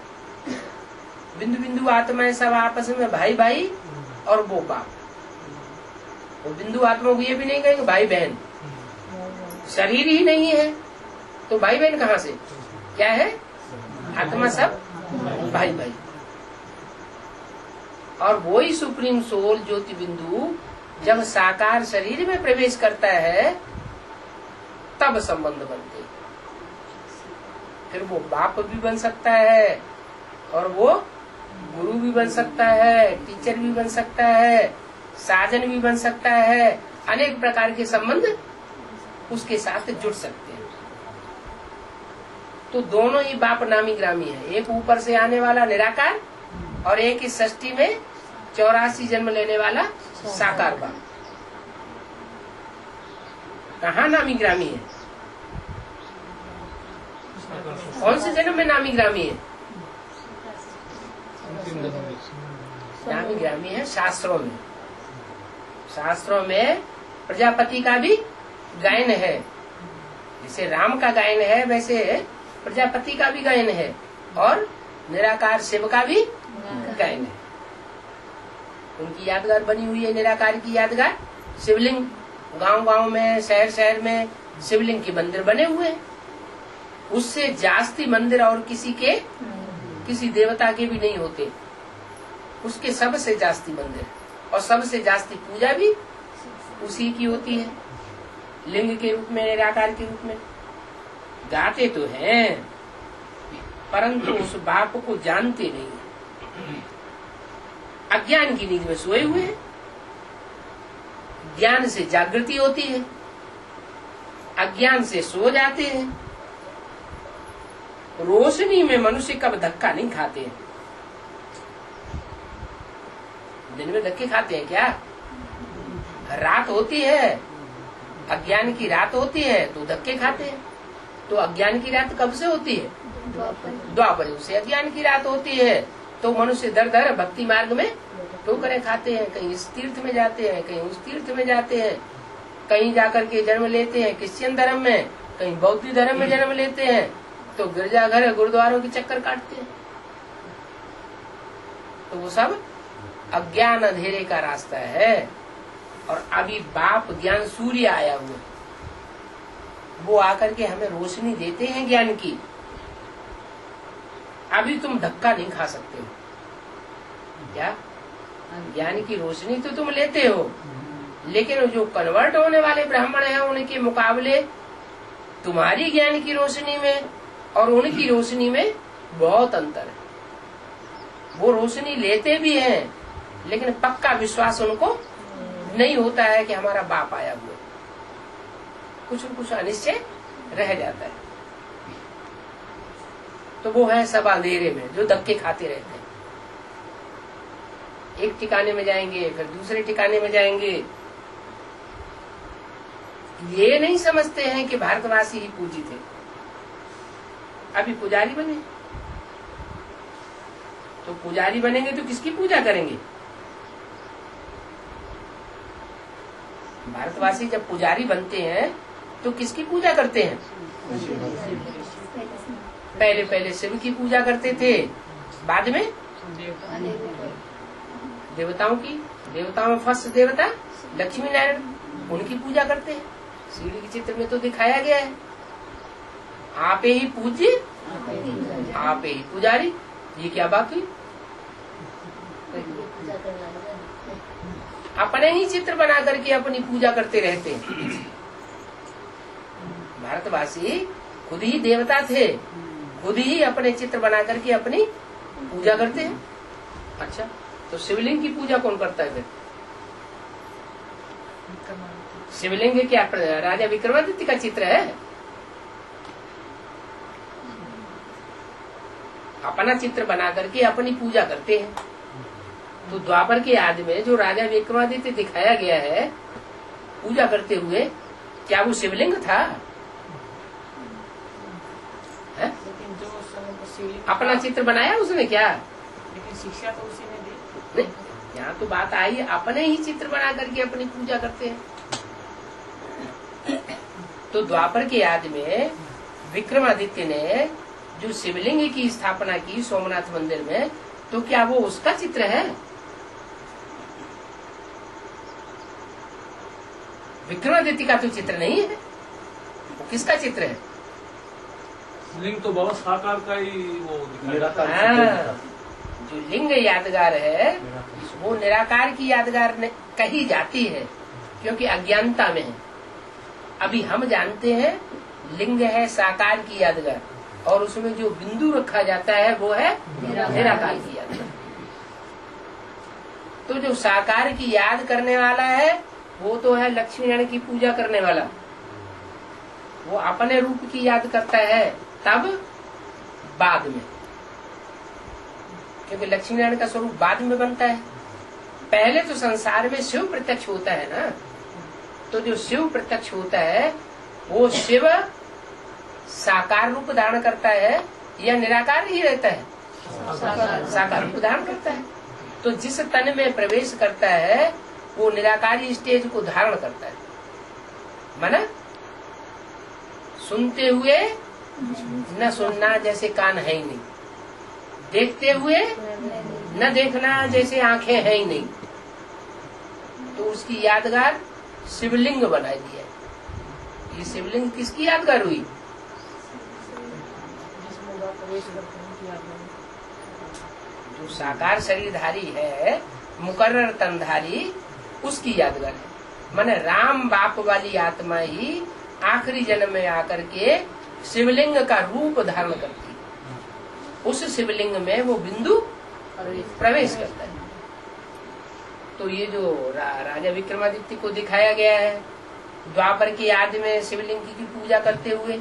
बिंदु बिंदु आत्माएं सब आपस में भाई भाई और वो बाप। वो बिंदु आत्मा को ये भी नहीं कहेंगे भाई बहन, शरीर ही नहीं है तो भाई बहन कहाँ से? क्या है? आत्मा सब भाई भाई। और वही सुप्रीम सोल ज्योति बिंदु जब साकार शरीर में प्रवेश करता है तब संबंध बनते फिर वो बाप भी बन सकता है और वो गुरु भी बन सकता है, टीचर भी बन सकता है, साजन भी बन सकता है। अनेक प्रकार के संबंध उसके साथ जुड़ सकते हैं। तो दोनों ही बाप नामी ग्रामी है। एक ऊपर से आने वाला निराकार और एक इस सृष्टि में 84 जन्म लेने वाला साकार बाप। कहाँ नामी ग्रामी है? कौन से जन्म में नामी ग्रामी है? नामी ग्रामी है शास्त्रों में। शास्त्रों में प्रजापति का भी गायन है। जैसे राम का गायन है वैसे प्रजापति का भी गायन है और निराकार शिव का भी गायन है। उनकी यादगार बनी हुई है, निराकार की यादगार। शिवलिंग गांव गांव में, शहर शहर में शिवलिंग के मंदिर बने हुए हैं। उससे जास्ती मंदिर और किसी देवता के भी नहीं होते। उसके सबसे जास्ती मंदिर और सबसे जास्ती पूजा भी उसी की होती है, लिंग के रूप में, निराकार के रूप में। गाते तो हैं परंतु उस बाप को जानते नहीं। अज्ञान की नींद में सोए हुए हैं। ज्ञान से जागृति होती है, अज्ञान से सो जाते हैं। रोशनी में मनुष्य कब धक्का नहीं खाते हैं। दिन में धक्के खाते हैं क्या? रात होती है, अज्ञान की रात होती है तो धक्के खाते हैं। तो अज्ञान की रात कब से होती है? द्वापर युग से अज्ञान की रात होती है। तो मनुष्य दर दर भक्ति मार्ग में ठोकरें खाते हैं। कहीं इस तीर्थ में जाते हैं, कहीं उस तीर्थ में जाते हैं, कहीं जाकर के जन्म लेते हैं क्रिश्चियन धर्म में, कहीं बौद्ध धर्म में जन्म लेते हैं, तो गिरजाघर गुरुद्वारों के चक्कर काटते हैं। तो वो सब अज्ञान अंधेरे का रास्ता है। और अभी बाप ज्ञान सूर्य आया हुआ, वो आकर के हमें रोशनी देते हैं ज्ञान की। अभी तुम धक्का नहीं खा सकते हो क्या? ज्ञान की रोशनी तो तुम लेते हो, लेकिन जो कन्वर्ट होने वाले ब्राह्मण हैं उनके मुकाबले तुम्हारी ज्ञान की रोशनी में और उनकी रोशनी में बहुत अंतर है। वो रोशनी लेते भी हैं लेकिन पक्का विश्वास उनको नहीं होता है कि हमारा बाप आया हुआ। कुछ न कुछ अनिश्चय रह जाता है। तो वो है सब अंधेरे में जो धक्के खाते रहते हैं। एक ठिकाने में जाएंगे फिर दूसरे ठिकाने में जाएंगे। ये नहीं समझते हैं कि भारतवासी ही पूजित है। अभी पुजारी बने, तो पुजारी बनेंगे तो किसकी पूजा करेंगे? भारतवासी जब पुजारी बनते हैं तो किसकी पूजा करते हैं? पहले पहले शिव की पूजा करते थे, बाद में देवताओं की। देवताओं में फर्स्ट देवता लक्ष्मी नारायण, उनकी पूजा करते हैं। सीढ़ी के चित्र में तो दिखाया गया है, आप ही पूज्य आप ही पुजारी। ये क्या बात हुई? अपने ही चित्र बना करके अपनी पूजा करते रहते हैं। भारतवासी खुद ही देवता थे, खुद ही अपने चित्र बना करके अपनी पूजा करते हैं। अच्छा, तो शिवलिंग की पूजा कौन करता है फिर? शिवलिंग क्या राजा विक्रमादित्य का चित्र है? अपना चित्र बना करके अपनी पूजा करते हैं। तो द्वापर के आदि में जो राजा विक्रमादित्य दिखाया गया है पूजा करते हुए, क्या वो शिवलिंग था? है? अपना चित्र बनाया उसने क्या? लेकिन शिक्षा तो उसी ने दी। नहीं, यहाँ तो बात आई अपने ही चित्र बना करके अपनी पूजा करते हैं। तो द्वापर के आदि में विक्रमादित्य ने जो शिवलिंग की स्थापना की सोमनाथ मंदिर में, तो क्या वो उसका चित्र है? विक्रमादित्य का तो चित्र नहीं है, वो किसका चित्र है? लिंग तो बाबा साकार का ही वो जो लिंग यादगार है वो निराकार की यादगार कही जाती है, क्योंकि अज्ञानता में है। अभी हम जानते हैं लिंग है साकार की यादगार, और उसमें जो बिंदु रखा जाता है वो है निराकार की याद। तो जो साकार की याद करने वाला है वो तो है लक्ष्मी नारायण की पूजा करने वाला, वो अपने रूप की याद करता है तब बाद में, क्योंकि लक्ष्मी नारायण का स्वरूप बाद में बनता है। पहले तो संसार में शिव प्रत्यक्ष होता है ना, तो जो शिव प्रत्यक्ष होता है वो शिव साकार रूप धारण करता है या निराकार ही रहता है? साकार रूप धारण करता है। तो जिस तन में प्रवेश करता है वो निराकारी स्टेज को धारण करता है। माना सुनते हुए न सुनना जैसे कान है ही नहीं, देखते हुए न देखना जैसे आंखें हैं ही नहीं, तो उसकी यादगार शिवलिंग बना दिया। ये शिवलिंग किसकी यादगार हुई? जो साकार शरीरधारी है, मुकर्रर तनधारी, उसकी यादगार है। माने राम बाप वाली आत्मा ही आखिरी जन्म में आकर के शिवलिंग का रूप धारण करती है। उस शिवलिंग में वो बिंदु प्रवेश करता है। तो ये जो राजा विक्रमादित्य को दिखाया गया है द्वापर की याद में शिवलिंग की पूजा करते हुए,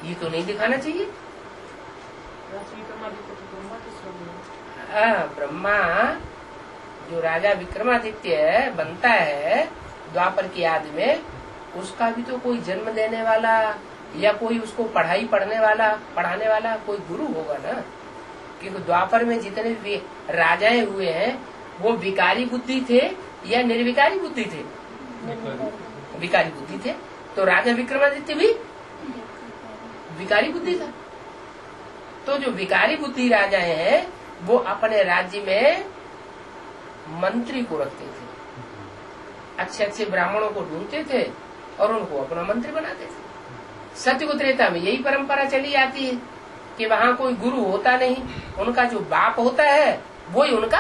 ये तो नहीं दिखाना चाहिए। ब्रह्मा जो राजा विक्रमादित्य बनता है द्वापर की याद में, उसका भी तो कोई जन्म देने वाला या कोई उसको पढ़ाने वाला कोई गुरु होगा ना। क्योंकि द्वापर में जितने भी राजाएं हुए हैं वो विकारी बुद्धि थे या निर्विकारी बुद्धि थे? विकारी बुद्धि थे। तो राजा विक्रमादित्य भी विकारी बुद्धि था। तो जो विकारी बुद्धि राजाएं हैं वो अपने राज्य में मंत्री को रखते थे, अच्छे अच्छे ब्राह्मणों को ढूंढते थे और उनको अपना मंत्री बनाते थे। सत्युग त्रेता में यही परंपरा चली आती है कि वहाँ कोई गुरु होता नहीं, उनका जो बाप होता है वही उनका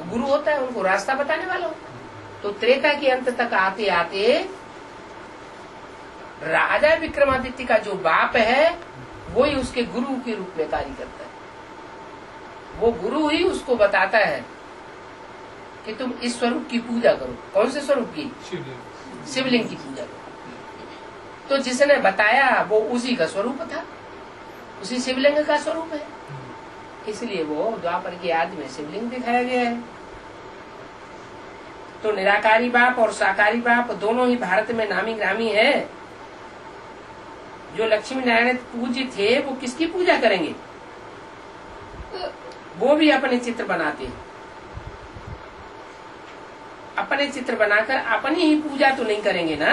गुरु होता है, उनको रास्ता बताने वाला हो। तो त्रेता के अंत तक आते आते राजा विक्रमादित्य का जो बाप है वही उसके गुरु के रूप में कार्य करता है। वो गुरु ही उसको बताता है कि तुम इस स्वरूप की पूजा करो। कौन से स्वरूप की? शिवलिंग की पूजा करो। तो जिसने बताया वो उसी का स्वरूप था, उसी शिवलिंग का स्वरूप है। इसलिए वो द्वापर की याद में शिवलिंग दिखाया गया है। तो निराकारी बाप और साकारी बाप दोनों ही भारत में नामी ग्रामी है। जो लक्ष्मी नारायण पूज्य थे वो किसकी पूजा करेंगे? वो भी अपने चित्र बनाते हैं। अपने चित्र बनाकर अपनी ही पूजा तो नहीं करेंगे ना,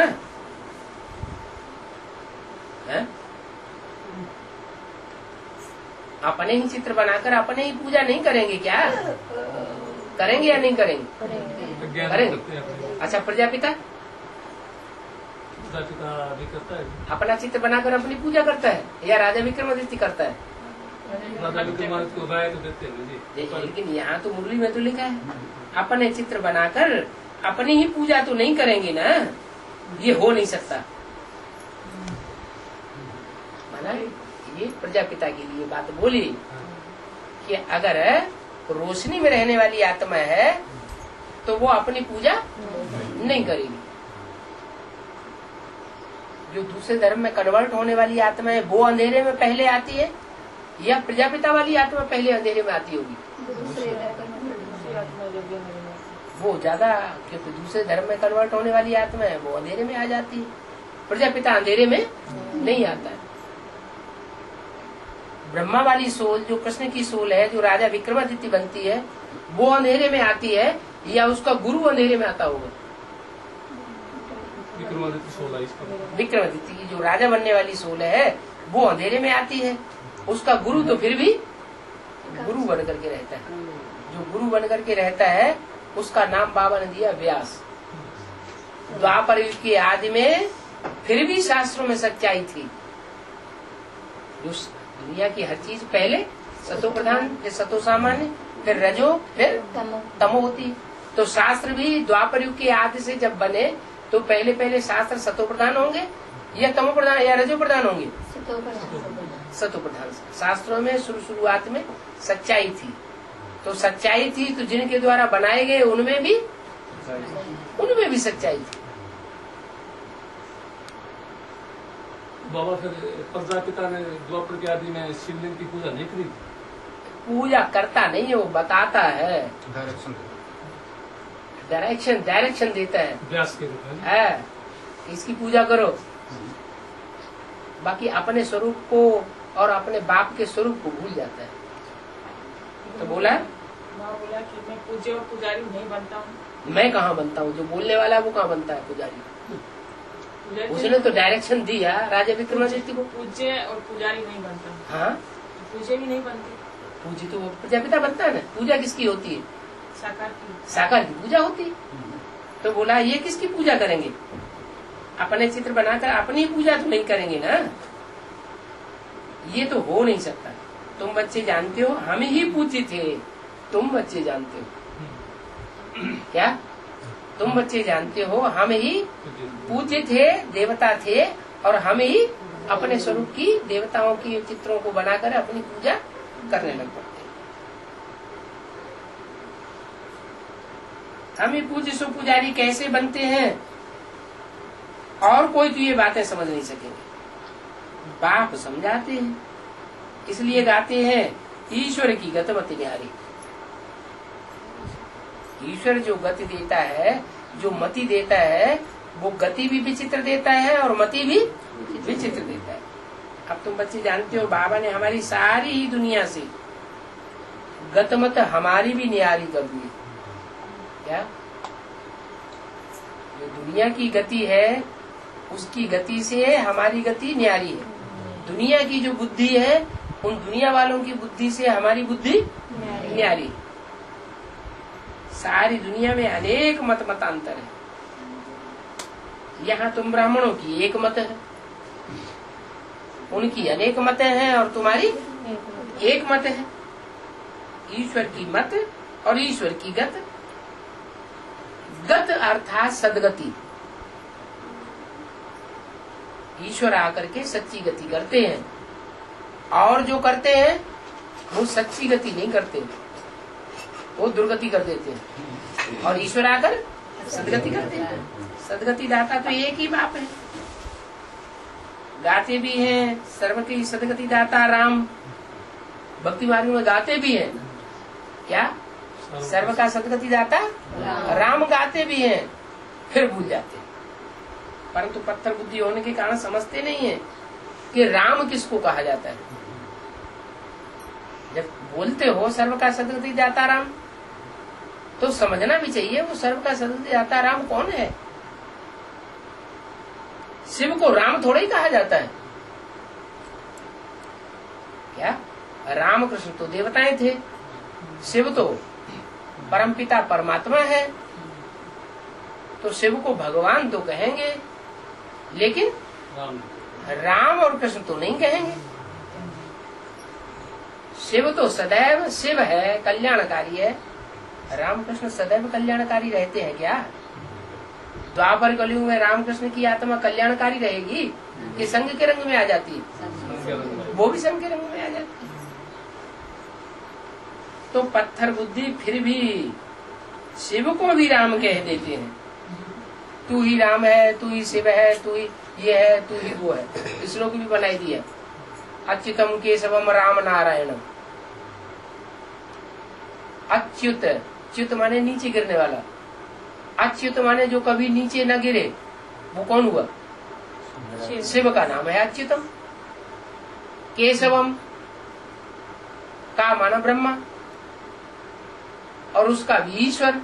है? अपने ही चित्र बनाकर अपने ही पूजा नहीं करेंगे क्या? करेंगे या नहीं करेंगे? करेंगे। अच्छा, प्रजापिता भी करता है, अपना चित्र बनाकर अपनी पूजा करता है या राजा विक्रमादित्य करता है? राजा विक्रमादित्य को राय तो देते हैं जी। लेकिन यहाँ तो मुरली में तो लिखा है अपने चित्र बनाकर अपनी ही पूजा तो नहीं करेंगे ना, ये हो नहीं सकता। माना ये प्रजापिता के लिए बात बोली कि अगर रोशनी में रहने वाली आत्मा है तो वो अपनी पूजा नहीं करेगी। जो दूसरे धर्म में कन्वर्ट होने वाली आत्मा है वो अंधेरे में पहले आती है या प्रजापिता वाली आत्मा पहले अंधेरे में आती होगी? वो ज्यादा, क्योंकि दूसरे धर्म में कन्वर्ट होने वाली आत्मा है वो अंधेरे में आ जाती है, प्रजापिता अंधेरे में नहीं आता है। ब्रह्मा वाली सोल जो कृष्ण की सोल है, जो राजा विक्रमादित्य बनती है, वो अंधेरे में आती है या उसका गुरु अंधेरे में आता होगा? विक्रमादित्य की जो राजा बनने वाली सोल है वो अंधेरे में आती है, उसका गुरु तो फिर भी गुरु बन करके रहता है। जो गुरु बन करके रहता है उसका नाम बाबा ने दिया व्यास। द्वापर युग की आदि में फिर भी शास्त्रों में सच्चाई थी। जो दुनिया की हर चीज पहले सतो प्रधान, फिर सतो सामान्य, फिर रजो, फिर तमो होती। तो शास्त्र भी द्वापर युग के आदि से जब बने तो पहले शास्त्र सतो प्रधान होंगे या तमो प्रधान या रजो प्रधान होंगे? सत्व प्रधान। शास्त्रों में शुरुआत में सच्चाई थी, तो सच्चाई थी तो जिनके द्वारा बनाए गए उनमें भी सच्चाई थी। बाबा फिर प्रजापिता ने द्वापर के आदि में शिवलिंग की पूजा नहीं करी? पूजा करता नहीं है, वो बताता है, डायरेक्शन देता है व्यास के रूप में है, इसकी पूजा करो। बाकी अपने स्वरूप को और अपने बाप के स्वरूप को भूल जाता है। तो बोला माँ बोला कि मैं पूज्य और पुजारी नहीं बनता हूँ। मैं कहाँ बनता हूँ, जो बोलने वाला है वो कहाँ बनता है पुजारी। उसने तो डायरेक्शन दिया राजा विक्रमादित्य को। पूज्य और पुजारी नहीं बनता। हाँ, पूज्य भी नहीं बनते। पूजी तो प्रजापिता बनता है ना। पूजा किसकी होती है? साकार की पूजा होती है। तो बोला ये किसकी पूजा करेंगे? अपने चित्र बनाकर अपनी पूजा तो नहीं करेंगे ना, ये तो हो नहीं सकता। तुम बच्चे जानते हो हम ही पूज्य थे, तुम बच्चे जानते हो क्या? तुम बच्चे जानते हो हम ही पूज्य थे, देवता थे, और हम ही अपने स्वरूप की देवताओं की चित्रों को बनाकर अपनी पूजा करने लग पड़ते। हम ही पूज्य सो पुजारी कैसे बनते हैं, और कोई तो ये बातें समझ नहीं सकेंगे। बाप समझाते हैं, इसलिए गाते हैं ईश्वर की गति मति न्यारी। ईश्वर जो गति देता है, जो मति देता है, वो गति भी विचित्र देता है और मति भी विचित्र देता है। अब तुम बच्चे जानते हो बाबा ने हमारी सारी ही दुनिया से गतमत हमारी भी न्यारी कर दी। क्या? जो दुनिया की गति है उसकी गति से हमारी गति न्यारी है। दुनिया की जो बुद्धि है उन दुनिया वालों की बुद्धि से हमारी बुद्धि न्यारी। सारी दुनिया में अनेक मतांतर है। यहाँ तुम ब्राह्मणों की एक मत है, उनकी अनेक मत हैं, और तुम्हारी एक मत है। ईश्वर की मत और ईश्वर की गत। गत अर्थात सदगति। ईश्वर आकर के सच्ची गति करते हैं, और जो करते हैं वो सच्ची गति नहीं करते, वो दुर्गति कर देते हैं, और ईश्वर आकर सदगति करते हैं। सदगति दाता तो एक ही बाप है। गाते भी हैं सर्व की सदगति दाता राम, भक्ति मार्ग में गाते भी हैं क्या? सर्व का सदगति दाता राम गाते भी हैं, फिर भूल जाते हैं। परंतु पत्थर बुद्धि होने के कारण समझते नहीं है कि राम किसको कहा जाता है। जब बोलते हो सर्व का सदगति दाता राम, तो समझना भी चाहिए वो सर्व का सदगति दाता राम कौन है। शिव को राम थोड़ा ही कहा जाता है क्या? राम कृष्ण तो देवताएं थे, शिव तो परमपिता परमात्मा है, तो शिव को भगवान तो कहेंगे, लेकिन राम और कृष्ण तो नहीं कहेंगे। शिव तो सदैव शिव है, कल्याणकारी है। राम कृष्ण सदैव कल्याणकारी रहते हैं क्या? द्वापर कलयुग में रामकृष्ण की आत्मा कल्याणकारी रहेगी कि संग के रंग में आ जाती है? वो भी संग के रंग में आ जाती है। तो पत्थर बुद्धि फिर भी शिव को भी राम कह देते हैं। तू ही राम है, तू ही शिव है, तू ही ये है, तू ही वो है। श्लोक भी बनाई दिया, अच्युतम केशवम राम नारायणम। अच्युत, च्युत माने नीचे गिरने वाला, अच्युत माने जो कभी नीचे न गिरे, वो कौन हुआ? शिव का नाम है अच्युतम। केशवम का माना ब्रह्मा, और उसका भी ईश्वर।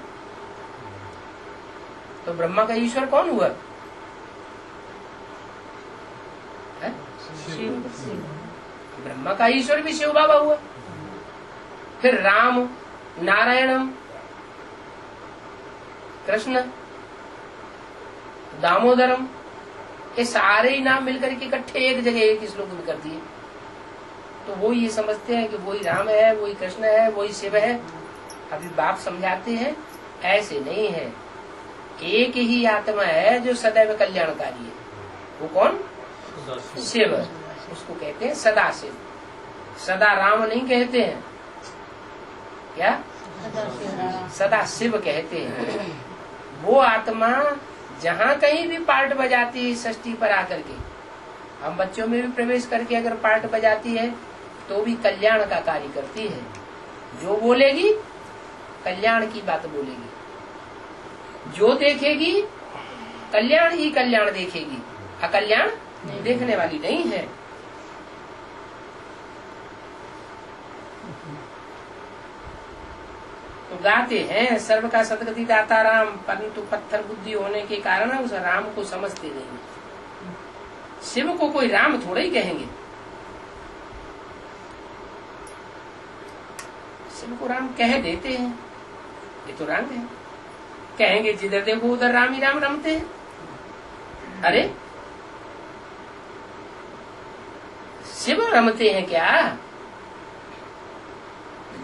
तो ब्रह्मा का ईश्वर कौन हुआ? ब्रह्मा का ईश्वर भी शिव बाबा हुआ। फिर राम, नारायणम, कृष्ण, दामोदरम, ये सारे ही नाम मिलकर के इकट्ठे एक जगह एक श्लोक में कर दिए। तो वो ये समझते हैं कि वही राम है, वही कृष्ण है, वही शिव है। अभी बाप समझाते हैं ऐसे नहीं है, एक ही आत्मा है जो सदैव कल्याणकारी है। वो कौन? शिव, उसको कहते हैं सदा शिव। सदा राम नहीं कहते हैं, क्या सदा शिव कहते हैं। वो आत्मा जहाँ कहीं भी पार्ट बजाती है षष्ठी पर आकर के, हम बच्चों में भी प्रवेश करके अगर पार्ट बजाती है तो भी कल्याण का कार्य करती है। जो बोलेगी कल्याण की बात बोलेगी, जो देखेगी कल्याण ही कल्याण देखेगी, अकल्याण देखने वाली नहीं है। तो गाते हैं सर्व का सदगति दाता राम, परंतु पत्थर बुद्धि होने के कारण उस राम को समझते नहीं। शिव को कोई राम थोड़ा ही कहेंगे, शिव को राम कह देते हैं, ये तो राम है। कहेंगे जिधर देखो उधर राम ही राम रमते हैं। अरे शिव रमते हैं क्या?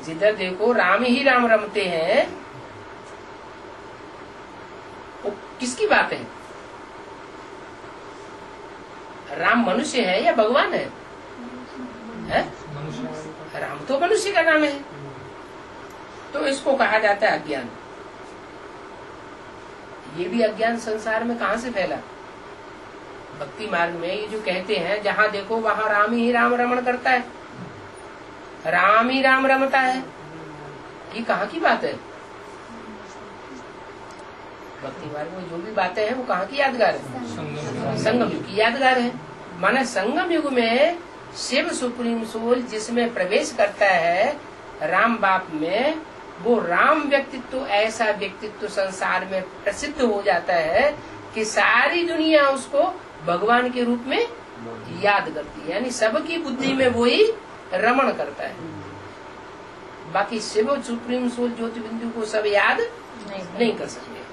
जिधर देखो राम ही राम रमते हैं, वो किसकी बात है? राम मनुष्य है या भगवान है? राम तो मनुष्य का नाम है। तो इसको कहा जाता है अज्ञान। ये भी अज्ञान संसार में कहाँ से फैला? भक्ति मार्ग में ये जो कहते हैं जहाँ देखो वहाँ राम ही राम रमण करता है, राम ही राम रमता है, ये कहाँ की बात है? भक्ति मार्ग में जो भी बातें हैं वो कहाँ की यादगार है? संगम युग की यादगार है। माने संगम युग में शिव सुप्रीम सोल जिसमें प्रवेश करता है राम बाप में, वो राम व्यक्तित्व ऐसा व्यक्तित्व संसार में प्रसिद्ध हो जाता है कि सारी दुनिया उसको भगवान के रूप में याद करती है। यानी सबकी बुद्धि में वो ही रमण करता है। बाकी शिव सुप्रीम सोल ज्योति बिंदु को सब याद नहीं कर सकते,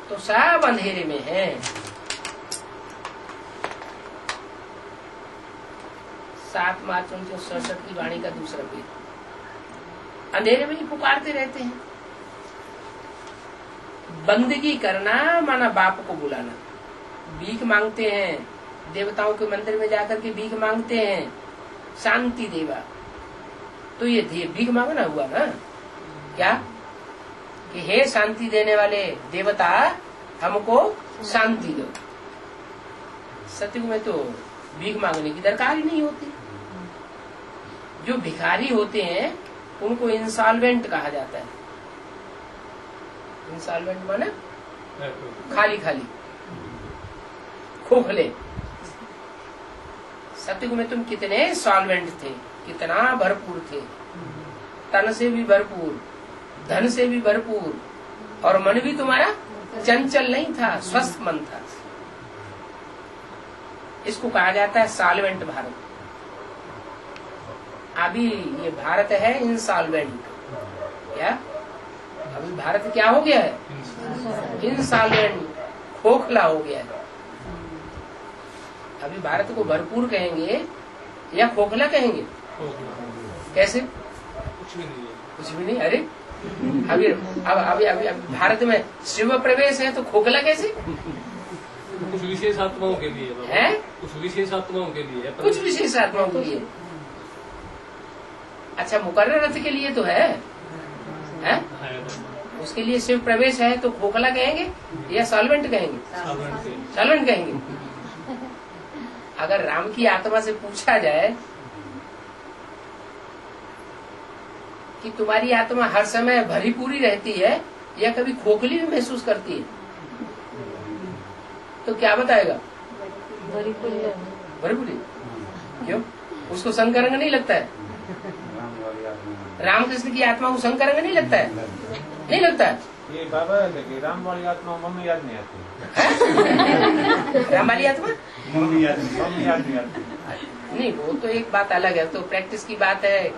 तो सब अंधेरे में है। सात मार्च 1967 की वाणी का दूसरा पेज। अंधेरे में ही पुकारते रहते हैं। बंदगी करना माना बाप को बुलाना, भीख मांगते हैं, देवताओं के मंदिर में जाकर के भीख मांगते हैं, शांति देवा। तो ये भीख मांगना हुआ ना क्या कि हे शांति देने वाले देवता हमको शांति दो। सतयुग में तो भीख मांगने की दरकार ही नहीं होती। जो भिखारी होते हैं उनको इंसॉल्वेंट कहा जाता है। इंसॉल्वेंट माने खाली खाली, खोखले। सतयुग में तुम कितने सॉल्वेंट थे, कितना भरपूर थे, तन से भी भरपूर, धन से भी भरपूर, और मन भी तुम्हारा चंचल नहीं था, स्वस्थ मन था। इसको कहा जाता है सॉल्वेंट भारत। अभी ये भारत है इंसॉल्वेंट। क्या अभी भारत क्या हो गया है? इंसॉल्वेंट, खोखला हो गया है। अभी भारत को भरपूर कहेंगे या खोखला कहेंगे? कैसे? कुछ भी नहीं। अरे अभी भारत में शिव प्रवेश है तो खोखला कैसे? कुछ विशेष आत्माओं के लिए है, कुछ विशेष आत्माओं के लिए, कुछ विशेष आत्माओं के लिए। अच्छा, मुकर्रर अर्थ के लिए तो है? उसके लिए शिव प्रवेश है तो खोखला कहेंगे या सॉल्वेंट कहेंगे? सॉल्वेंट कहेंगे। अगर राम की आत्मा से पूछा जाए कि तुम्हारी आत्मा हर समय भरी पूरी रहती है या कभी खोखली भी महसूस करती है, तो क्या बताएगा? भरी पूरी। क्यों? उसको संकरंग नहीं लगता है? रामकृष्ण की आत्मा को संकरंग नहीं लगता है? नहीं लगता है। ये बाबा राम वाली आत्मा मम्मी याद नहीं आती। राम वाली आत्मा मम्मी याद नहीं आती। नहीं, वो तो एक बात अलग है, तो प्रैक्टिस की बात है।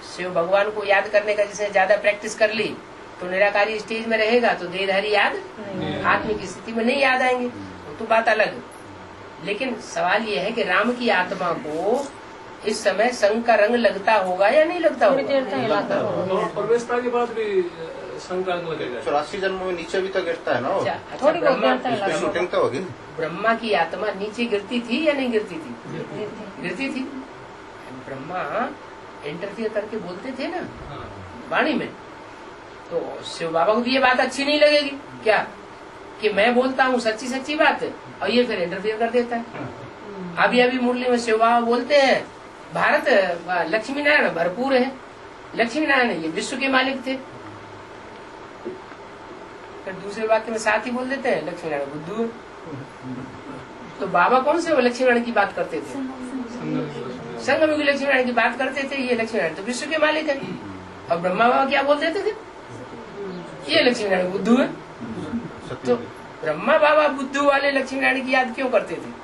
शिव भगवान को याद करने का जिसने ज्यादा प्रैक्टिस कर ली तो निराकारी स्टेज में रहेगा तो देहधारी याद आत्मिक स्थिति में नहीं याद आएंगे, वो तो बात अलग। लेकिन सवाल ये है कि राम की आत्मा को इस समय संग का रंग लगता होगा या नहीं लगता होगा? प्रवेशता के बाद भी संग का रंग लगेगा। 84 जन्मों में नीचे भी तो गिरता है ना वो। अच्छा, थोड़ी बहुत ब्रह्मा गिरता है इसमें लगभग। शूटिंग तो होगी। ब्रह्मा की आत्मा नीचे गिरती थी या नहीं गिरती थी? गिरती थी। ब्रह्मा इंटरफियर करके बोलते थे ना हाँ। वाणी में, तो शिव बाबा को भी ये बात अच्छी नहीं लगेगी क्या कि मैं बोलता हूँ सच्ची सच्ची बात और ये फिर इंटरफियर कर देता है। अभी अभी मुरली में शिव बाबा बोलते हैं भारत लक्ष्मी नारायण भरपूर है, लक्ष्मी नारायण ये विश्व के मालिक थे। फिर दूसरे वाक्य में साथ ही बोल देते हैं लक्ष्मी नारायण बुद्धू है। तो बाबा कौन से वो लक्ष्मी नारायण की बात करते थे? संगम की लक्ष्मी नारायण की बात करते थे। ये लक्ष्मी नारायण तो विश्व के मालिक है। और ब्रह्मा बाबा क्या बोल देते थे? ये लक्ष्मी नारायण बुद्धू है। तो ब्रह्मा बाबा बुद्धू वाले लक्ष्मी नारायण की याद क्यों करते थे?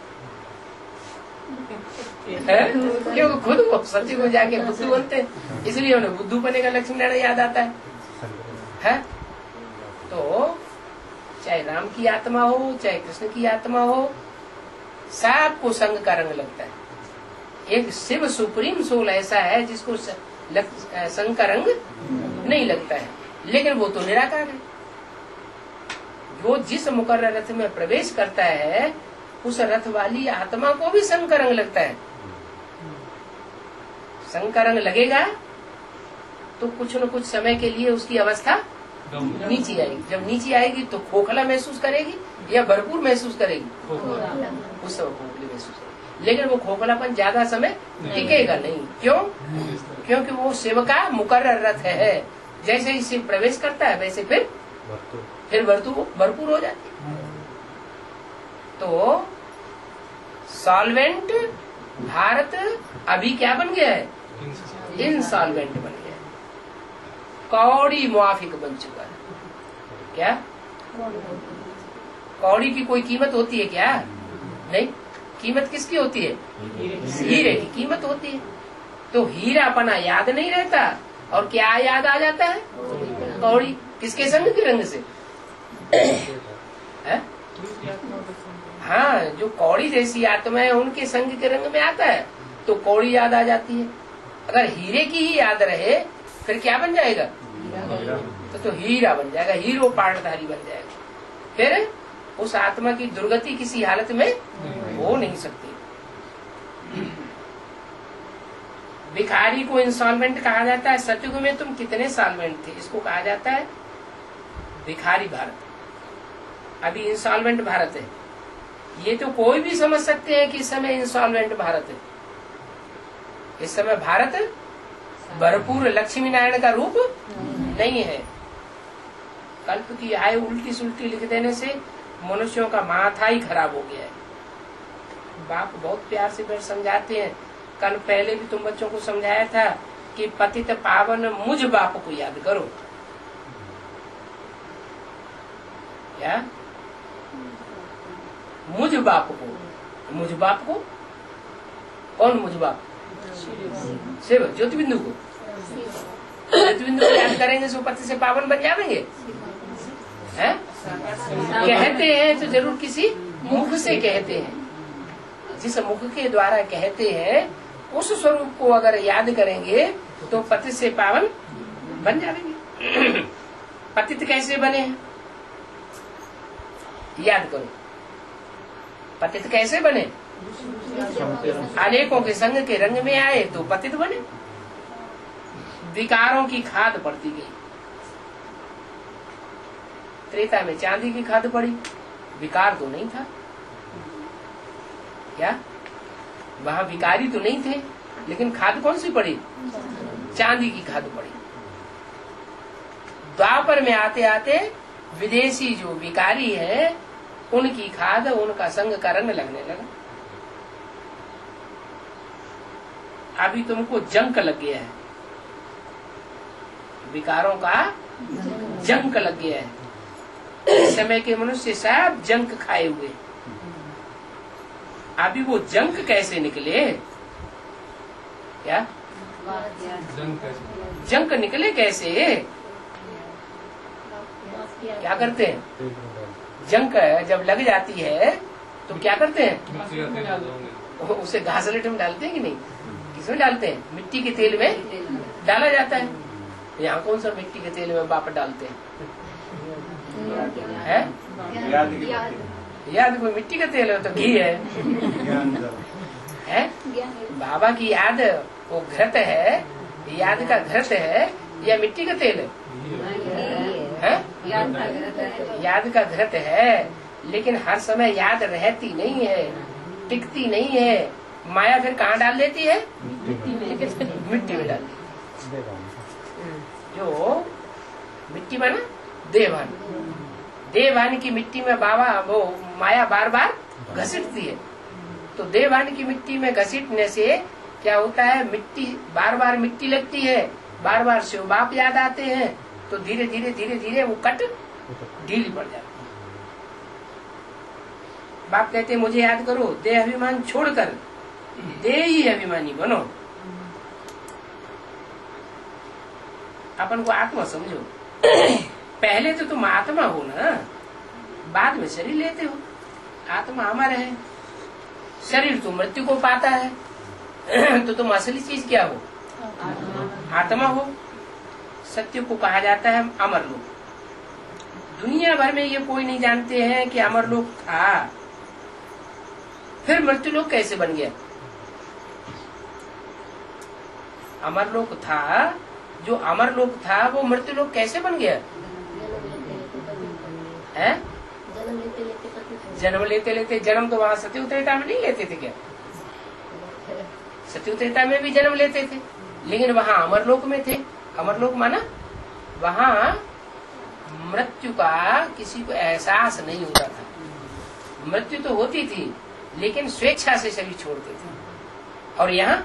क्योंकि खुद वो सत्य को जाके बुद्धू बनते हैं, इसलिए उन्हें बुद्धू बने का लक्ष्मी नारायण याद आता है? तो चाहे राम की आत्मा हो चाहे कृष्ण की आत्मा हो, सबको संग का रंग लगता है। एक शिव सुप्रीम सोल ऐसा है जिसको संग का रंग नहीं लगता है, लेकिन वो तो निराकार है। वो जिस मुकर्रर रथ में प्रवेश करता है उस रथ वाली आत्मा को भी संग का रंग लगता है। संग का रंग लगेगा तो कुछ न कुछ समय के लिए उसकी अवस्था नीचे आएगी। जब नीचे आएगी तो खोखला महसूस करेगी या भरपूर महसूस करेगी? उस समय खोखली महसूस करेगी, लेकिन वो खोखलापन ज्यादा समय टिकेगा नहीं। क्यों? क्योंकि वो शिव का मुकर्रर रथ है। जैसे ही शिव प्रवेश करता है वैसे फिर भरपूर हो जाती है। तो सॉल्वेंट भारत अभी क्या बन गया है? इनसॉल्वेंट बन गया है, कौड़ी मुआफिक बन चुका है। क्या कौड़ी की कोई कीमत होती है क्या? नहीं। कीमत किसकी होती है? हीरे की कीमत होती है। तो हीरा अपना याद नहीं रहता और क्या याद आ जाता है? कौड़ी। किसके संग के रंग से? हाँ, जो कौड़ी जैसी आत्मा है उनके संग के रंग में आता है तो कौड़ी याद आ जाती है। अगर हीरे की ही याद रहे फिर क्या बन जाएगा? तो हीरा बन जाएगा, हीरो पाटधारी बन जाएगा। फिर उस आत्मा की दुर्गति किसी हालत में हो नहीं सकती। भिखारी को इंस्टॉलमेंट कहा जाता है। सतयुग में तुम कितने सॉल्वेंट थे, इसको कहा जाता है भिखारी भारत। अभी इंस्टॉलमेंट भारत है। ये तो कोई भी समझ सकते हैं कि इस समय इंस्टॉलमेंट भारत है। इस समय भारत भरपूर लक्ष्मी नारायण का रूप नहीं है। कल्प की आय उल्टी सुल्टी लिख देने से मनुष्यों का माथा ही खराब हो गया है। बाप बहुत प्यार से फिर समझाते हैं। कल पहले भी तुम बच्चों को समझाया था कि पतित पावन मुझ बाप को याद करो। क्या? मुझ बाप को। मुझ बाप को कौन? मुझ बाप शिव ज्योतिबिंदु को। ज्योतिबिंदु को याद करेंगे सो पति से पावन बन जाएंगे। कहते हैं तो जरूर किसी मुख से कहते हैं। जिस मुख के द्वारा कहते हैं उस स्वरूप को अगर याद करेंगे तो पति से पावन बन जाएंगे। पतित कैसे बने? याद करो, पतित कैसे बने? अनेकों के संग के रंग में आए तो पतित बने। विकारों की खाद पड़ती गई। त्रेता में चांदी की खाद पड़ी, विकार तो नहीं था। क्या वहां विकारी तो नहीं थे, लेकिन खाद कौन सी पड़ी? चांदी की खाद पड़ी। द्वापर में आते आते विदेशी जो विकारी है उनकी खाद, उनका संग का रंग लगने लगा। अभी तुमको जंक लग गया है, विकारों का जंक लग गया है। इस समय के मनुष्य सब जंक खाए हुए। अभी वो जंक कैसे निकले? क्या जंक निकले कैसे? क्या करते हैं? जंक जब लग जाती है तो क्या करते हैं? उसे घासलेट में डालते हैं कि नहीं? किसमें डालते हैं? मिट्टी के तेल में डाला जाता है। यहाँ कौन सा मिट्टी के तेल में बाप डालते हैं? याद की पत्ती। याद कोई मिट्टी का तेल है तो घी है, है? बाबा की याद वो घृत है, याद का घृत है या मिट्टी का तेल है? याद का घृत है, लेकिन हर समय याद रहती नहीं है, टिकती नहीं है। माया फिर कहाँ डाल देती है? मिट्टी में डाल देती है। जो मिट्टी बना देवान, देवान की मिट्टी में बाबा वो माया बार बार घसीटती है। तो देवान की मिट्टी में घसीटने से क्या होता है? मिट्टी बार बार मिट्टी लगती है, बार बार शिव बाप याद आते हैं, तो धीरे धीरे धीरे धीरे वो कट ढीली पड़ जाती है। बाप कहते हैं मुझे याद करो, देह अभिमान छोड़कर दे ही अभिमानी बनो। अपन को आत्मा समझो। पहले तो तुम आत्मा हो ना, बाद में शरीर लेते हो। आत्मा अमर है, शरीर तो मृत्यु को पाता है। तो तुम असली चीज क्या हो? आत्मा हो। सत्य को कहा जाता है अमर लोक। दुनिया भर में ये कोई नहीं जानते हैं कि अमर लोक था, फिर मृत्यु लोक कैसे बन गया? अमर लोक था, जो अमर लोक था वो मृत्यु लोक कैसे बन गया? है? जन्म लेते लेते, जन्म तो वहाँ सत्यु त्रेता में नहीं लेते थे क्या? सत्यु त्रेता में भी जन्म लेते थे, लेकिन वहाँ अमरलोक में थे। अमरलोक माना वहाँ मृत्यु का किसी को एहसास नहीं होता था। मृत्यु तो होती थी, लेकिन स्वेच्छा से शरीर छोड़ते थे। और यहाँ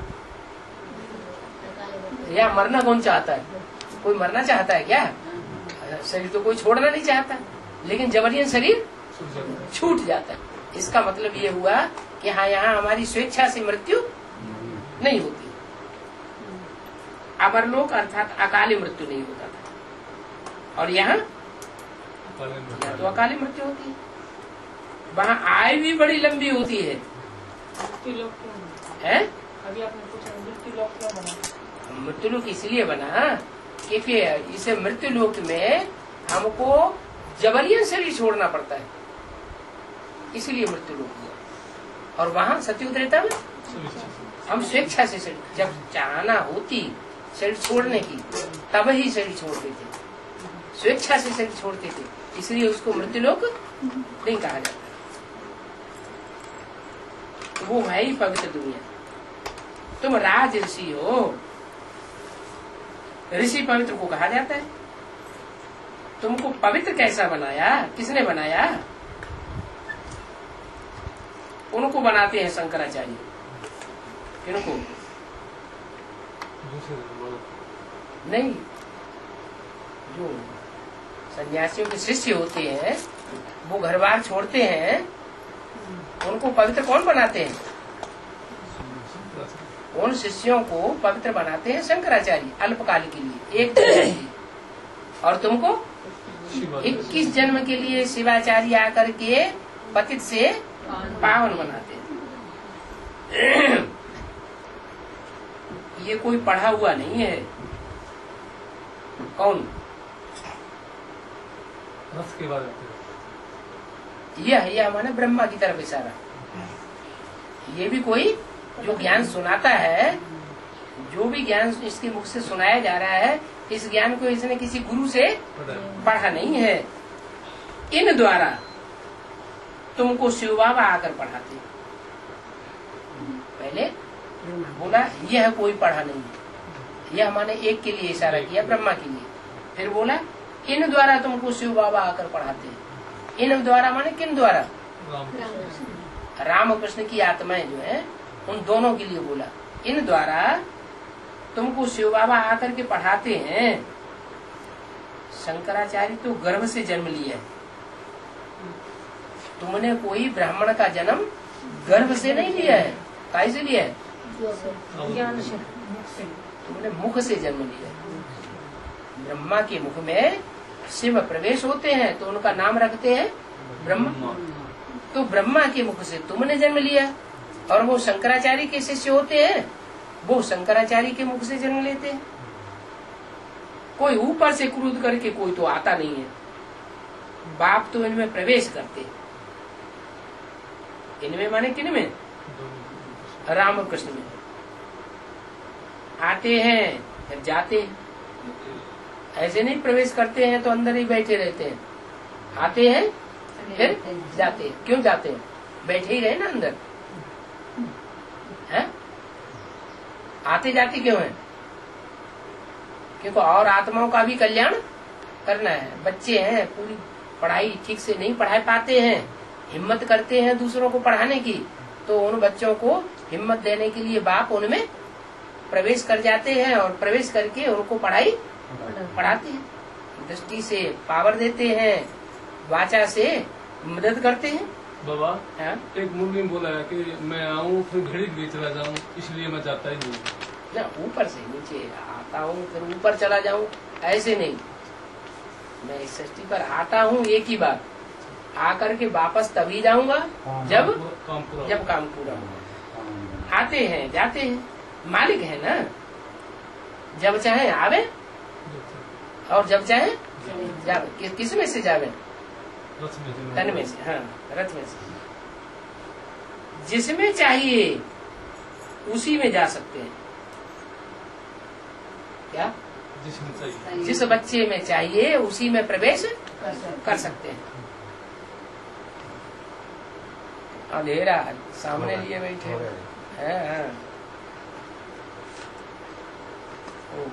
मरना कौन चाहता है? कोई मरना चाहता है क्या? शरीर तो कोई छोड़ना नहीं चाहता, लेकिन जबरन शरीर छूट जाता है। इसका मतलब ये हुआ कि हाँ, यहाँ हमारी स्वेच्छा से मृत्यु नहीं होती। अमरलोक अर्थात अकाली मृत्यु नहीं होता था, और यहाँ तो अकाली मृत्यु होती है। वहाँ आयु भी बड़ी लंबी होती है। अभी आपने पूछा मृत्यु लोक क्यों बना? मृत्यु लोक इसलिए बना क्योंकि इसे मृत्यु लोक में हमको जबरियन शरीर छोड़ना पड़ता है, इसलिए मृत्यु लोक हुआ। और वहाँ सत्ययुग त्रेता में हम स्वेच्छा से शरीर, जब चाहना होती शरीर छोड़ने की, तब ही शरीर छोड़ते थे, स्वेच्छा से शरीर छोड़ते थे, इसलिए उसको मृत्यु लोक नहीं कहा जाता। तो वो है ही पवित्र दुनिया। तुम राज ऋषि हो, ऋषि पवित्र को कहा जाता है। तुमको पवित्र कैसा बनाया? किसने बनाया? उनको बनाते हैं शंकराचार्य। किनको? नहीं, जो सन्यासियों के शिष्य होते हैं, वो घर बार छोड़ते हैं, उनको पवित्र कौन बनाते हैं? उन शिष्यों को पवित्र बनाते हैं शंकराचार्य, अल्पकाल के लिए, एक जन्म के लिए। और तुमको 21 जन्म के लिए शिवाचार्य आकर के पतित से पावन बनाते हैं। ये कोई पढ़ा हुआ नहीं है। कौन? रस के बाद यह माने ब्रह्मा की तरफ इशारा। ये भी कोई जो ज्ञान सुनाता है, जो भी ज्ञान इसके मुख से सुनाया जा रहा है, इस ज्ञान को इसने किसी गुरु से पढ़ा नहीं है। इन द्वारा तुमको शिव बाबा आकर पढ़ाते। पहले बोला यह कोई पढ़ा नहीं, यह माने एक के लिए इशारा किया, ब्रह्मा के लिए। फिर बोला इन द्वारा तुमको शिव बाबा आकर पढ़ाते हैं। इन द्वारा माने किन द्वारा? राम कृष्ण की आत्माएं जो है, उन दोनों के लिए बोला। इन द्वारा तुमको शिव बाबा आकर के पढ़ाते हैं। शंकराचार्य तो गर्भ से जन्म लिया है। तुमने कोई ब्राह्मण का जन्म गर्भ से नहीं लिया है। काहे से लिया है? ज्ञान से। तुमने मुख से जन्म लिया है। ब्रह्मा के मुख में शिव प्रवेश होते हैं, तो उनका नाम रखते हैं ब्रह्मा। तो ब्रह्मा के मुख से तुमने जन्म लिया, और वो शंकराचार्य के शिष्य होते हैं, वो शंकराचार्य के मुख से जन्म लेते हैं। कोई ऊपर से क्रोध करके कोई तो आता नहीं है। बाप तो इनमें प्रवेश करते हैं। इनमें माने किनमें? राम और कृष्ण में आते हैं फिर जाते हैं। ऐसे नहीं प्रवेश करते हैं तो अंदर ही बैठे रहते हैं। आते हैं फिर जाते हैं। क्यों जाते हैं? बैठे ही रहे ना अंदर है? आते जाते क्यों है? क्योंकि और आत्माओं का भी कल्याण करना है। बच्चे हैं, पूरी पढ़ाई ठीक से नहीं पढ़ा पाते हैं, हिम्मत करते हैं दूसरों को पढ़ाने की, तो उन बच्चों को हिम्मत देने के लिए बाप उनमें प्रवेश कर जाते हैं और प्रवेश करके उनको पढ़ाई पढ़ाते हैं। दृष्टि से पावर देते हैं, वाचा से मदद करते हैं। बाबा हाँ? एक मुरली में बोला है कि मैं आऊँ फिर घड़ी के लिए चला जाऊँ, इसलिए मैं जाता ही नहीं। ना ऊपर से नीचे आता हूँ फिर ऊपर चला जाऊँ, ऐसे नहीं। मैं इस सृष्टि पर आता हूँ एक ही बार, आकर के वापस तभी जाऊंगा जब काम पूरा होगा। आते हैं जाते हैं, मालिक है ना। जब चाहे आवे और जब चाहे जावे। किस में से जावे? तन में से। हाँ, रथ में से। जिसमें चाहिए उसी में जा सकते हैं। क्या? जिसमें चाहिए, जिस बच्चे में चाहिए उसी में प्रवेश कर सकते हैं। अंधेरा सामने लिए बैठे हैं। ओम